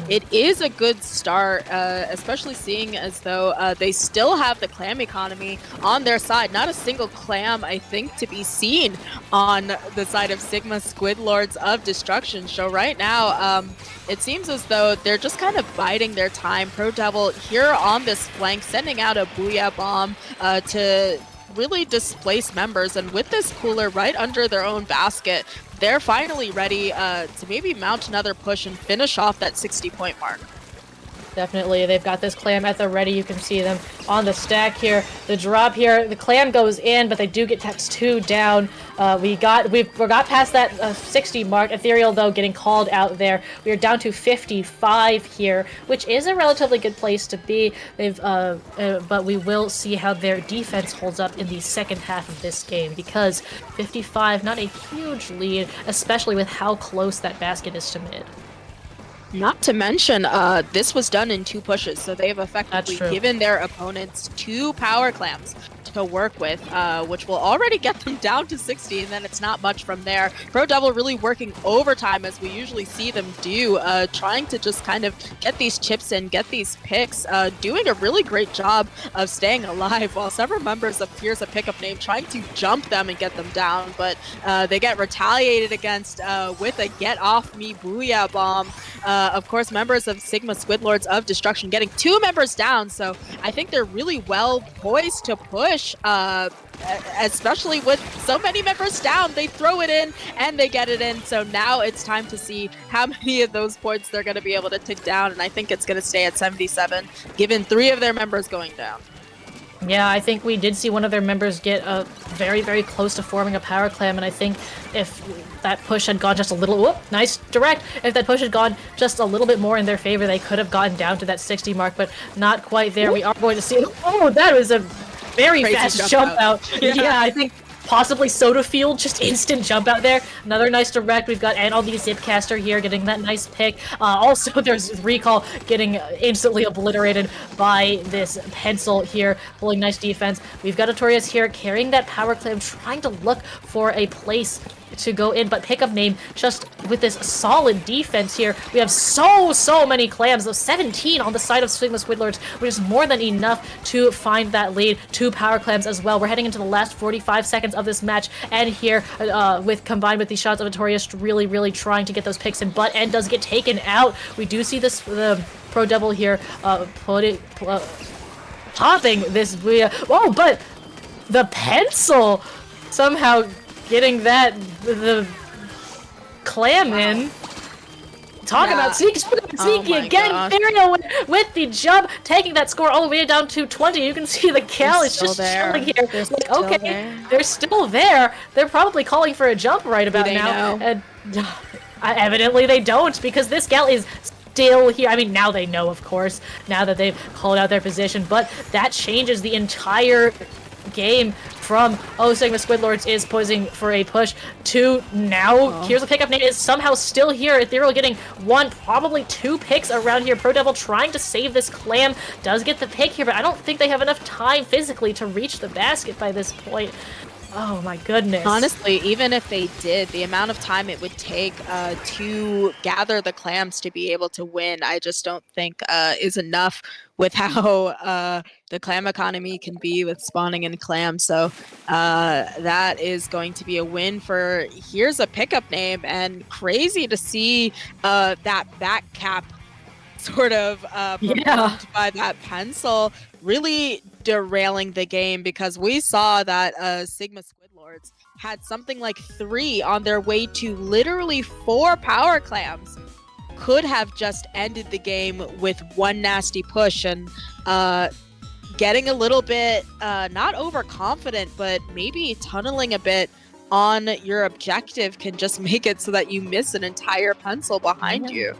S2: it is a good start, especially seeing as though they still have the clam economy on their side. Not a single clam, I think, to be seen on the side of Sigma Squid Lords of Destruction. So right now, it seems as though they're just kind of biding their time. Pro Devil here on this flank, sending out a Booyah Bomb to really displace members, and with this cooler right under their own basket, they're finally ready to maybe mount another push and finish off that 60-point mark.
S1: Definitely, they've got this clam at the ready. You can see them on the stack here. The drop here, the clam goes in, but they do get text 2 down. We got past that 60 mark. Ethereal, though, getting called out there. We are down to 55 here, which is a relatively good place to be. But we will see how their defense holds up in the second half of this game, because 55, not a huge lead, especially with how close that basket is to mid.
S2: Not to mention, this was done in 2 pushes, so they've effectively given their opponents 2 power clams to work with, which will already get them down to 60, and then it's not much from there. Pro Devil really working overtime, as we usually see them do, trying to just kind of get these chips in, get these picks, doing a really great job of staying alive, while several members of Here's a Pickup Name trying to jump them and get them down, but they get retaliated against with a Get Off Me Booyah Bomb. Of course, members of Sigma Squid Lords of Destruction getting 2 members down, so I think they're really well poised to push, especially with so many members down. They throw it in and they get it in, so now it's time to see how many of those points they're going to be able to tick down, and I think it's going to stay at 77, given 3 of their members going down.
S1: Yeah, I think we did see one of their members get very, very close to forming a power clam, and I think if that push had gone just a little... Whoop, nice direct! If that push had gone just a little bit more in their favor, they could have gotten down to that 60 mark, but not quite there. We are going to see... Oh, that was a very
S2: Crazy
S1: fast
S2: jump
S1: jump out. Yeah, I think possibly Soda Field, just instant jump out there. Another nice direct. We've got MLB Zipcaster here getting that nice pick. Also, there's Recall getting instantly obliterated by this Pencil here, pulling nice defense. We've got Artorias here carrying that Power Clam, trying to look for a place to go in, but Pickup Name just with this solid defense here. We have so many clams, those 17 on the side of Sigma Squidlords, which is more than enough to find that lead. 2 power clams as well. We're heading into the last 45 seconds of this match, and here with combined with these shots of Notorious really trying to get those picks in, but and does get taken out. We do see this the Pro Devil here popping this Booyah. Oh, but the Pencil somehow getting the clam in. Talk about sneaky again. Ferio with the jump, taking that score all the way down to 20. You can see the Cal is just chilling here. Like, okay, they're still there. They're probably calling for a jump right about now. And evidently they don't, because this gal is still here. I mean, now they know, of course, now that they've called out their position, but that changes the entire game from Sigma Squidlords is posing for a push to now Here's a Pickup Name is somehow still here. Ethereal getting 1, probably 2 picks around here. Pro Devil trying to save this clam, does get the pick here, but I don't think they have enough time physically to reach the basket by this point. Oh my goodness.
S2: Honestly, even if they did, the amount of time it would take to gather the clams to be able to win, I just don't think is enough with how the clam economy can be with spawning in clams. So that is going to be a win for Here's a Pickup Name, and crazy to see that back cap sort of performed by that Pencil, really derailing the game, because we saw that Sigma Squidlords had something like 3 on their way to literally 4 power clams. Could have just ended the game with 1 nasty push, and getting a little bit not overconfident, but maybe tunneling a bit on your objective can just make it so that you miss an entire Pencil behind you.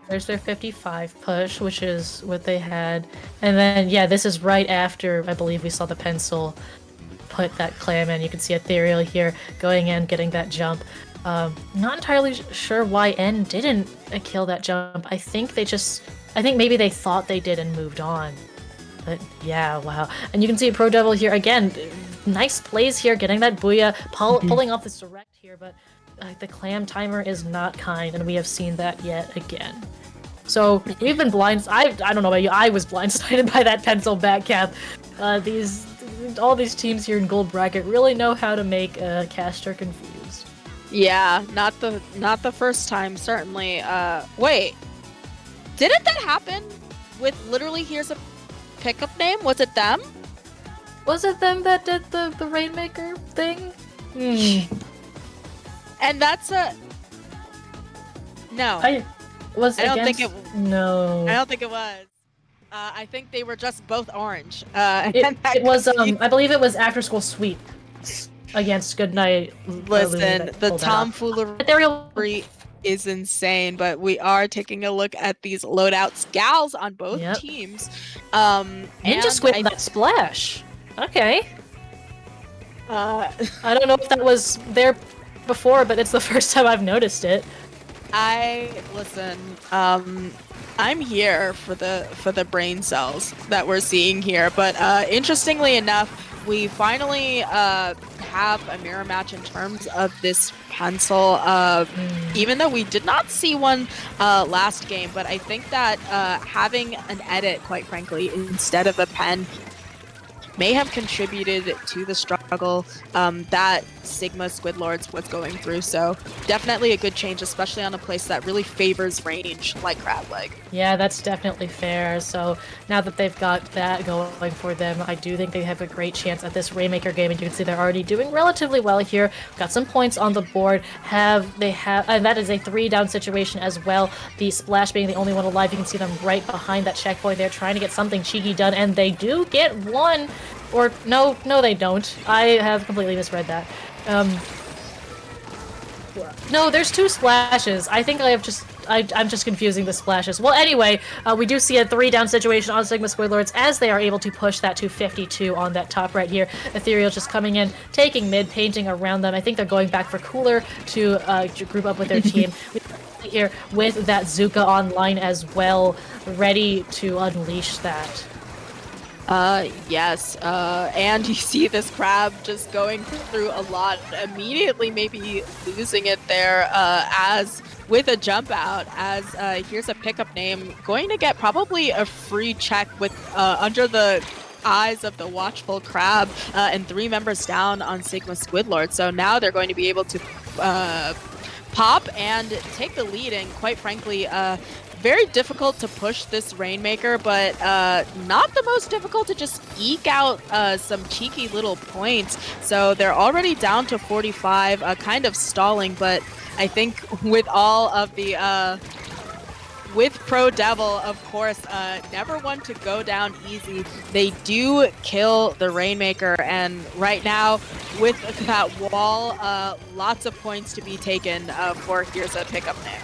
S1: There's their 55 push, which is what they had. And then, yeah, this is right after, I believe, we saw the Pencil put that clam in. You can see Ethereal here going in, getting that jump. Not entirely sure why N didn't kill that jump. I think maybe they thought they did and moved on. But yeah, wow. And you can see Pro Devil here again. Nice plays here, getting that Booyah, pulling off this direct here, but the clam timer is not kind, and we have seen that yet again. So we've been I don't know about you, I was blindsided by that Pencil back cap. All these teams here in Gold Bracket really know how to make a caster confused.
S2: Yeah, not the first time, certainly. Wait, didn't that happen with literally Here's a Pickup Name? Was it them?
S1: Was it them that did the Rainmaker thing?
S2: And that's no.
S1: I don't think it was. I think they were just both orange. It was I believe it was After School Sweep against Goodnight.
S2: Listen, the tomfoolery is insane, but we are taking a look at these loadouts gals on both teams.
S1: Ninja Squid that splash. Okay. I don't know if that was there before, but it's the first time I've noticed it.
S2: Listen, I'm here for the brain cells that we're seeing here, but interestingly enough, we finally have a mirror match in terms of this Pencil, even though we did not see one last game, but I think that having an edit, quite frankly, instead of a pen may have contributed to the struggle that Sigma Squidlords was going through. So definitely a good change, especially on a place that really favors range like Crab Leg.
S1: Yeah, that's definitely fair. So now that they've got that going for them, I do think they have a great chance at this Rainmaker game, and you can see they're already doing relatively well here. Got some points on the board. And that is a 3-down situation as well. The Splash being the only one alive. You can see them right behind that checkpoint. They're trying to get something cheeky done, and they do get one. Or no, they don't. I have completely misread that. No, there's 2 splashes. I think I have just I'm just confusing the splashes. Well, anyway, we do see a 3-down situation on Sigma Squidlords as they are able to push that to 52 on that top right here. Ethereal just coming in, taking mid, painting around them. I think they're going back for Cooler to group up with their team. Here with that Zuka online as well, ready to unleash that.
S2: Yes, and you see this crab just going through a lot, immediately maybe losing it there, as with a jump out, as here's a pickup name, going to get probably a free check with under the eyes of the watchful crab, and 3 members down on Sigma Squidlord. So now they're going to be able to pop and take the lead, and quite frankly, very difficult to push this Rainmaker, but not the most difficult to just eke out some cheeky little points. So they're already down to 45, kind of stalling, but I think with all of the with Pro Devil, of course, never one to go down easy. They do kill the Rainmaker, and right now, with that wall, lots of points to be taken for Here's a Pickup Name.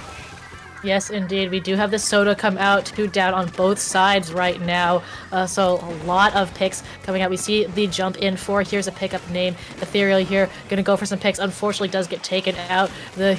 S1: Yes, indeed. We do have the Soda come out, 2 down on both sides right now. So a lot of picks coming out. We see the jump in for Here's a Pickup Name. Ethereal here, gonna go for some picks. Unfortunately, does get taken out. The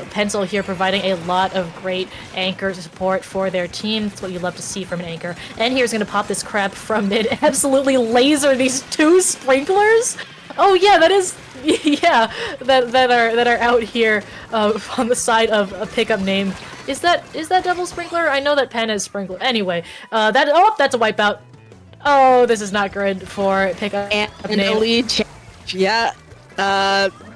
S1: Pencil here providing a lot of great anchor support for their team. That's what you love to see from an anchor. And here's gonna pop this crab from mid. Absolutely laser these 2 sprinklers. Oh yeah, that is yeah that are out here on the side of a pickup name. Is that double sprinkler? I know that Pen is sprinkler. Anyway, that's a wipeout. Oh, this is not good for pickup
S2: and
S1: name.
S2: Lead yeah.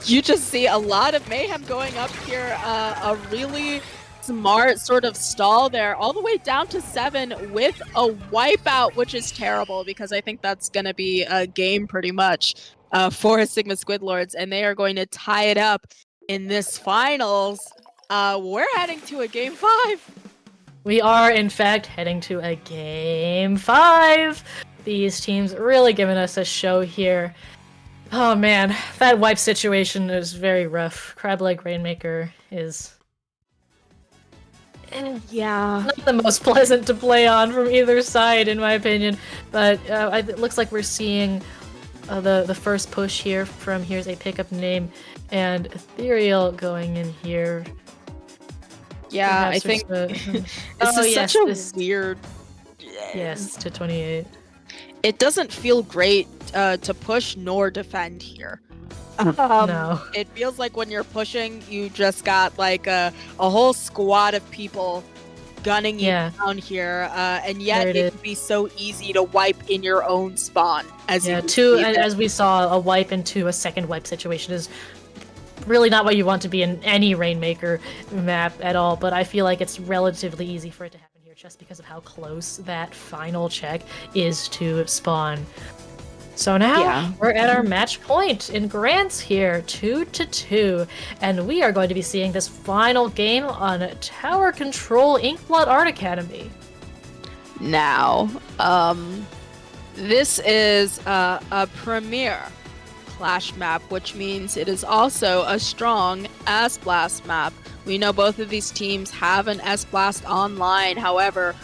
S2: You just see a lot of mayhem going up here. A really smart sort of stall there, all the way down to 7 with a wipeout, which is terrible because I think that's gonna be a game pretty much for Sigma Squidlords, and they are going to tie it up in this finals. We're heading to a game 5.
S1: We are, in fact, heading to a game 5. These teams really giving us a show here. Oh man, that wipe situation is very rough. Crab-Leg Rainmaker is
S2: yeah,
S1: not the most pleasant to play on from either side, in my opinion. But it looks like we're seeing the first push here from Here's a Pickup Name, and Ethereal going in here.
S2: Yeah, I think this is such a weird.
S1: Yes, to 28.
S2: It doesn't feel great to push nor defend here.
S1: No.
S2: It feels like when you're pushing, you just got like a whole squad of people gunning you down here, and yet it can be so easy to wipe in your own spawn. As
S1: we saw, a wipe into a second wipe situation is really not what you want to be in any Rainmaker map at all, but I feel like it's relatively easy for it to happen here just because of how close that final check is to spawn. So now we're at our match point in Grants here, 2-2, and we are going to be seeing this final game on Tower Control Inkblot Art Academy.
S2: Now, this is a premiere Clash map, which means it is also a strong S-Blast map. We know both of these teams have an S-Blast online, however,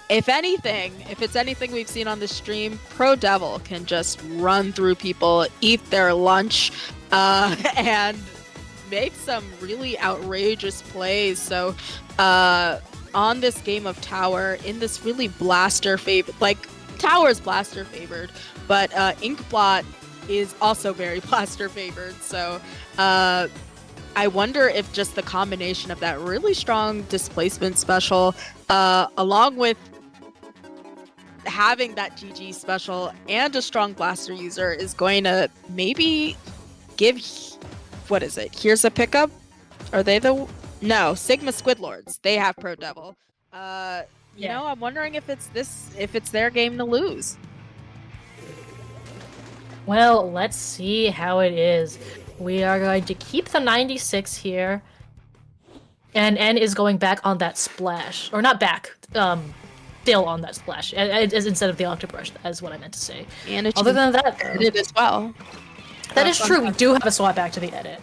S2: if it's anything we've seen on the stream, Pro Devil can just run through people, eat their lunch, and make some really outrageous plays. So on this game of Tower, in this really blaster favored, like Tower's blaster favored, but Inkblot is also very blaster favored. So I wonder if just the combination of that really strong displacement special, along with having that GG special and a strong blaster user, is going to maybe give, what is it? Here's a Pickup? Are they no, Sigma Squidlords. They have Pro Devil. You know, I'm wondering if it's their game to lose.
S1: Well, let's see how it is. We are going to keep the 96 here. And N is going back on that splash. Or not back, still on that splash. Instead of the Octobrush, that's what I meant to say.
S2: And
S1: other than that,
S2: edit as well.
S1: That is true, we do have a swap back to the edit.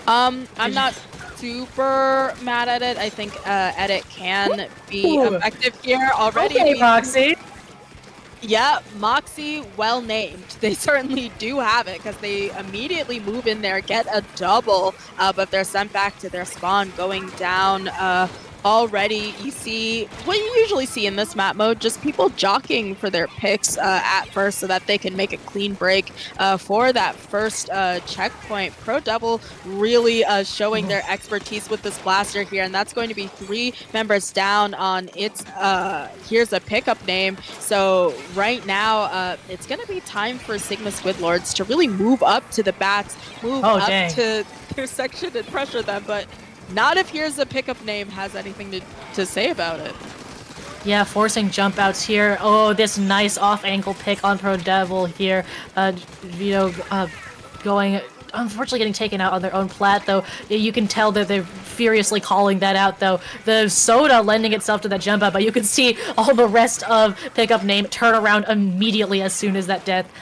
S2: I'm not super mad at it. I think edit can be
S1: Ooh.
S2: effective here already.
S1: Okay, Moxie.
S2: Yeah, Moxie, well named. They certainly do have it because they immediately move in there, get a double, but they're sent back to their spawn, going down already. You see what you usually see in this map mode, just people jockeying for their picks at first so that they can make a clean break for that first checkpoint. Pro Devil really showing their expertise with this blaster here, and that's going to be 3 members down on its here's a pickup name. So right now it's going to be time for Sigma Squidlords to really move up to the bats, move up to their section and pressure them, but not if here's a pickup name has anything to say about it.
S1: Yeah, forcing jump outs here. Oh, this nice off ankle pick on Pro Devil here. Going, unfortunately getting taken out on their own plat, though. You can tell that they're furiously calling that out, though. The soda lending itself to that jump out, but you can see all the rest of pickup name turn around immediately as soon as that death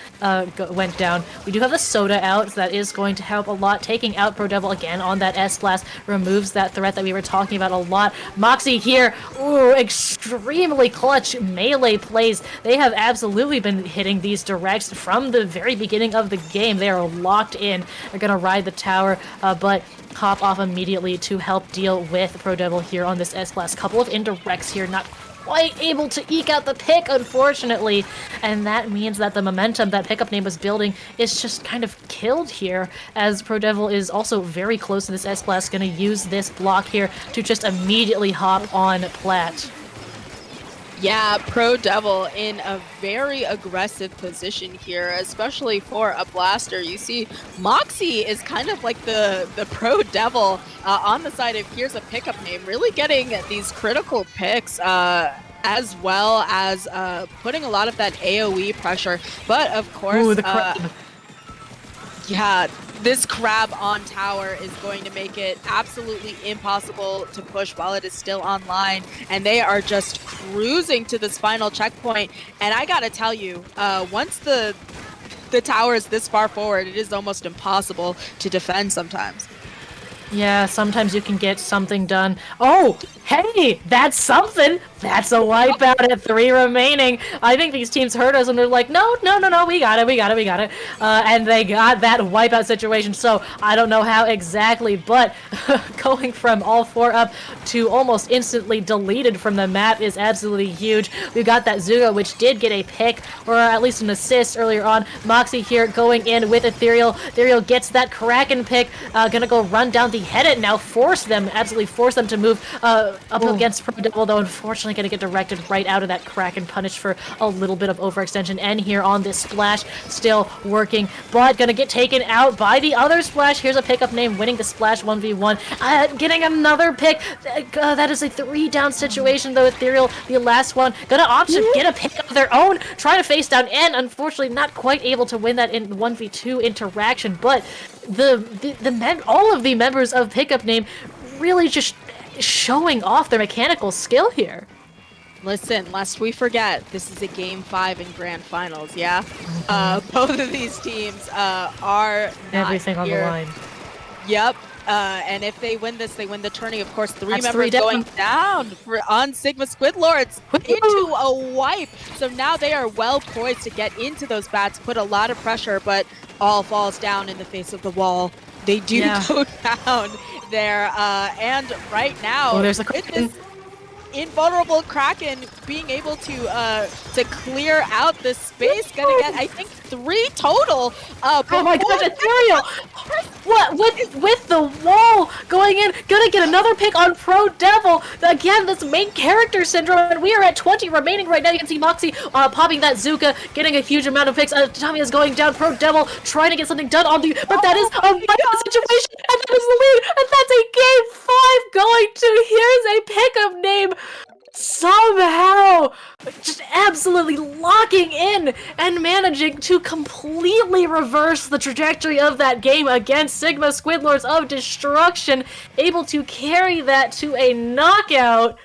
S1: went down. We do have the soda out, so that is going to help a lot. Taking out Pro Devil again on that S-Blast removes that threat that we were talking about a lot. Moxie here, ooh, extremely clutch melee plays. They have absolutely been hitting these directs from the very beginning of the game. They are locked in. They're gonna ride the tower, but hop off immediately to help deal with Pro Devil here on this S-Blast. Couple of indirects here, not quite able to eke out the pick, unfortunately, and that means that the momentum that pickup name was building is just kind of killed here, as Pro Devil is also very close to this S-Blast, gonna use this block here to just immediately hop on plat.
S2: Yeah, Pro Devil in a very aggressive position here, especially for a blaster. You see, Moxie is kind of like the Pro Devil on the side of here's a pickup name, really getting these critical picks as well as putting a lot of that AoE pressure. But of course,
S1: ooh, the crab.
S2: Yeah, this crab on tower is going to make it absolutely impossible to push while it is still online, and they are just cruising to this final checkpoint. And I gotta tell you, once the tower is this far forward, it is almost impossible to defend sometimes.
S1: Yeah, sometimes you can get something done. Oh, hey, that's something! That's a wipeout at 3 remaining. I think these teams heard us and they're like, no, we got it. And they got that wipeout situation, so I don't know how exactly, but going from all 4 up to almost instantly deleted from the map is absolutely huge. We got that Zuga, which did get a pick, or at least an assist earlier on. Moxie here going in with Ethereal. Ethereal gets that Kraken pick, gonna go run down the Headed now, absolutely force them to move up against Pro Devil, though unfortunately gonna get directed right out of that Kraken, punished for a little bit of overextension. And here on this splash, still working, but gonna get taken out by the other splash. Here's a pickup name winning the splash 1v1, getting another pick. That is a 3-down situation, though. Ethereal, the last one, gonna opt to get a pick of their own, trying to face down, and unfortunately not quite able to win that in 1v2 interaction. But all of the members of pickup name really just showing off their mechanical skill here.
S2: Listen, lest we forget, this is a Game 5 in Grand Finals, yeah? Both of these teams are
S1: everything on the line.
S2: Yep. And if they win this, they win the tourney. Of course, 3
S1: That's
S2: members
S1: 3 down.
S2: going down on Sigma Squidlords into a wipe. So now they are well poised to get into those bats, put a lot of pressure, but all falls down in the face of the wall. They do go down there. And right now,
S1: there's the Kraken.
S2: Invulnerable Kraken being able to clear out this space, gonna get, I think, 3 total.
S1: Oh my god, Ethereal! What? With the wall going in, gonna get another pick on Pro Devil. Again, this main character syndrome, and we are at 20 remaining right now. You can see Moxie popping that Zuka, getting a huge amount of picks. Tommy is going down. Pro Devil trying to get something done on the, but that is a wipeout situation, and that is the lead, and that's a Game 5 going to here's a pickup name. Somehow just absolutely locking in and managing to completely reverse the trajectory of that game against Sigma Squidlords of Destruction, able to carry that to a knockout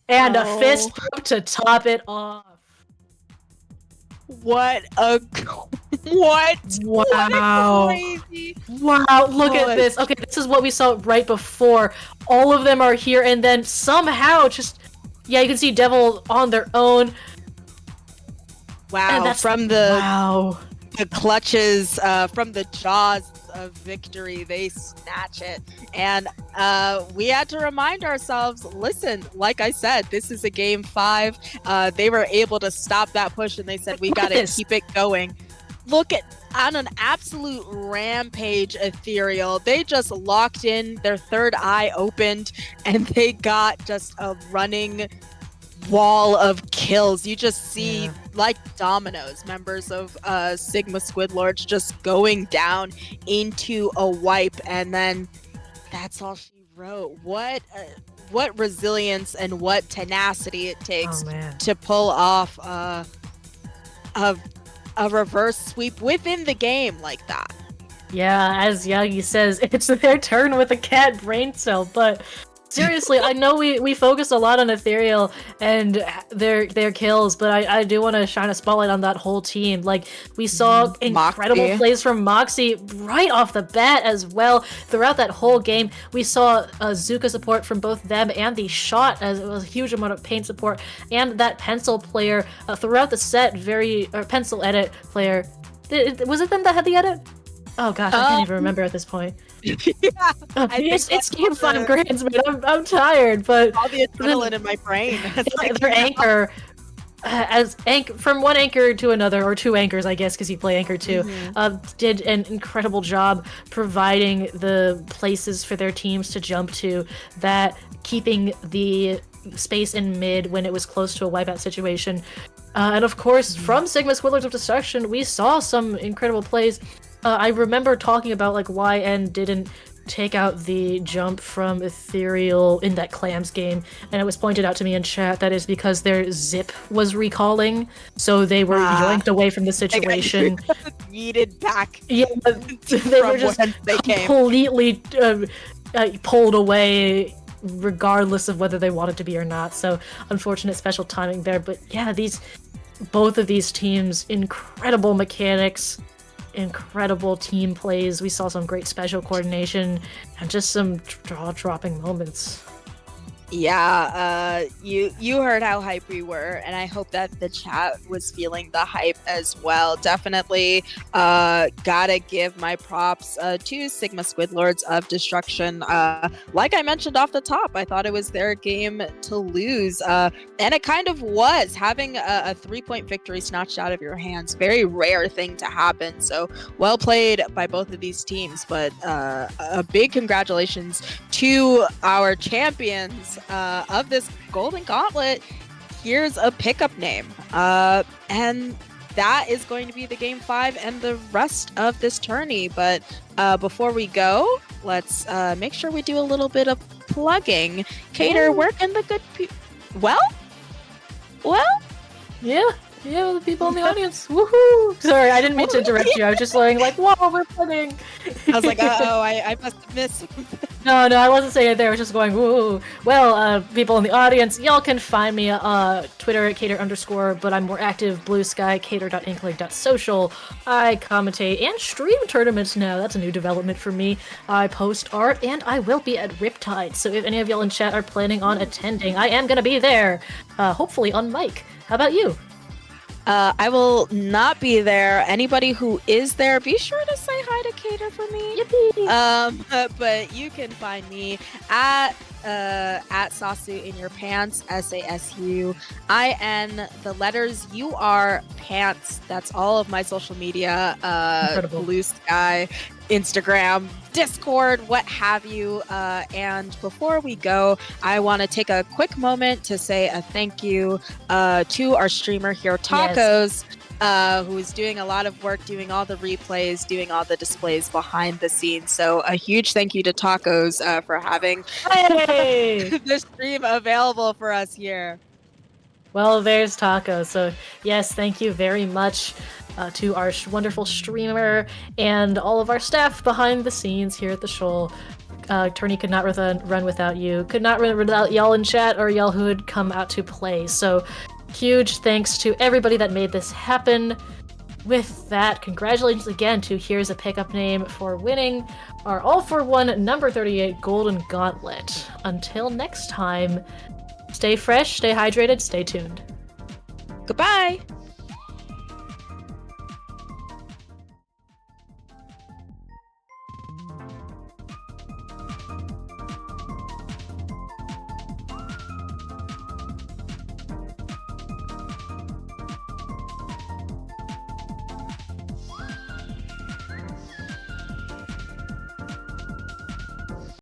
S1: and a fist bump to top it off.
S2: What a What?
S1: Wow.
S2: What a crazy.
S1: Wow, look at
S2: Oh,
S1: this. Okay, this is what we saw right before. All of them are here, and then somehow just... Yeah, you can see Devil on their own. And
S2: wow.
S1: that's...
S2: From the
S1: Wow.
S2: clutches, from the jaws of victory, they snatch it. And we had to remind ourselves, listen, like I said, this is a game 5. They were able to stop that push, and they said, we got to keep it going. Look at, on an absolute rampage, Ethereal. They just locked in, their third eye opened, and they got just a running wall of kills. You just see, like dominoes, members of Sigma Squidlords just going down into a wipe, and then that's all she wrote. What resilience and what tenacity it takes to pull off a reverse sweep within the game like that.
S1: Yeah, as Yagi says, it's their turn with a cat brain cell, but seriously, I know we focus a lot on Ethereal and their kills, but I do want to shine a spotlight on that whole team. Like, we saw incredible plays from Moxie right off the bat as well. Throughout that whole game, we saw Zuka support from both them and the Shot, as it was a huge amount of paint support, and that Pencil player throughout the set, Pencil edit player. Was it them that had the edit? Oh gosh, I can't even remember at this point.
S2: Yeah,
S1: it's game 5 grands, man. I'm tired, but
S2: all the adrenaline in my brain.
S1: Their anchor, from one anchor to another, or 2 anchors, I guess, because you play anchor too, did an incredible job providing the places for their teams to jump to, that keeping the space in mid when it was close to a wipeout situation. And of course, from Sigma Squidlords of Destruction, we saw some incredible plays. I remember talking about like why N didn't take out the jump from Ethereal in that Clams game, and it was pointed out to me in chat that is because their zip was recalling, so they were yoinked away from the situation.
S2: Yeeted back.
S1: Yeah, they were just completely pulled away, regardless of whether they wanted to be or not. So unfortunate special timing there, but yeah, both of these teams, incredible mechanics, incredible team plays. We saw some great special coordination and just some jaw-dropping moments.
S2: Yeah, you heard how hype we were, and I hope that the chat was feeling the hype as well. Definitely gotta give my props to Sigma Squidlords of Destruction. Like I mentioned off the top, I thought it was their game to lose, and it kind of was. Having a 3-point victory snatched out of your hands, very rare thing to happen. So well played by both of these teams, but a big congratulations to our champions of this Golden Gauntlet. Here's a pickup name, and that is going to be the game 5 and the rest of this tourney. But before we go, let's make sure we do a little bit of plugging. Cater, where can the good people... Well,
S1: yeah, the people in the audience. Woohoo! Sorry, I didn't mean to interrupt you. I was just like, whoa, we're plugging.
S2: I was like, uh-oh, I must have missed.
S1: No, I wasn't saying it there. I was just going, woo. Well, people in the audience, y'all can find me Twitter at Cater_, but I'm more active, Blue Sky, Cater.inkling.social. I commentate and stream tournaments now. That's a new development for me. I post art, and I will be at Riptide. So if any of y'all in chat are planning on attending, I am going to be there, hopefully on mic. How about you?
S2: I will not be there. Anybody who is there, be sure to say hi to Cater for me.
S1: Yippee!
S2: But you can find me at Sasu in your pants, SASU IN, the letters UR pants. That's all of my social media. Blue Sky, Instagram, Discord, what have you. And before we go, I want to take a quick moment to say a thank you to our streamer here, Tacos, who is doing a lot of work, doing all the replays, doing all the displays behind the scenes. So a huge thank you to Tacos for having the stream available for us here.
S1: Well, there's Taco. So yes, thank you very much to our wonderful streamer and all of our staff behind the scenes here at the show. Tourney could not run without you. Could not run without y'all in chat or y'all who would come out to play. So huge thanks to everybody that made this happen. with that, congratulations again to Here's a Pickup Name for winning our all-for-one number 38 Golden Gauntlet. Until next time, stay fresh, stay hydrated, stay tuned.
S2: Goodbye!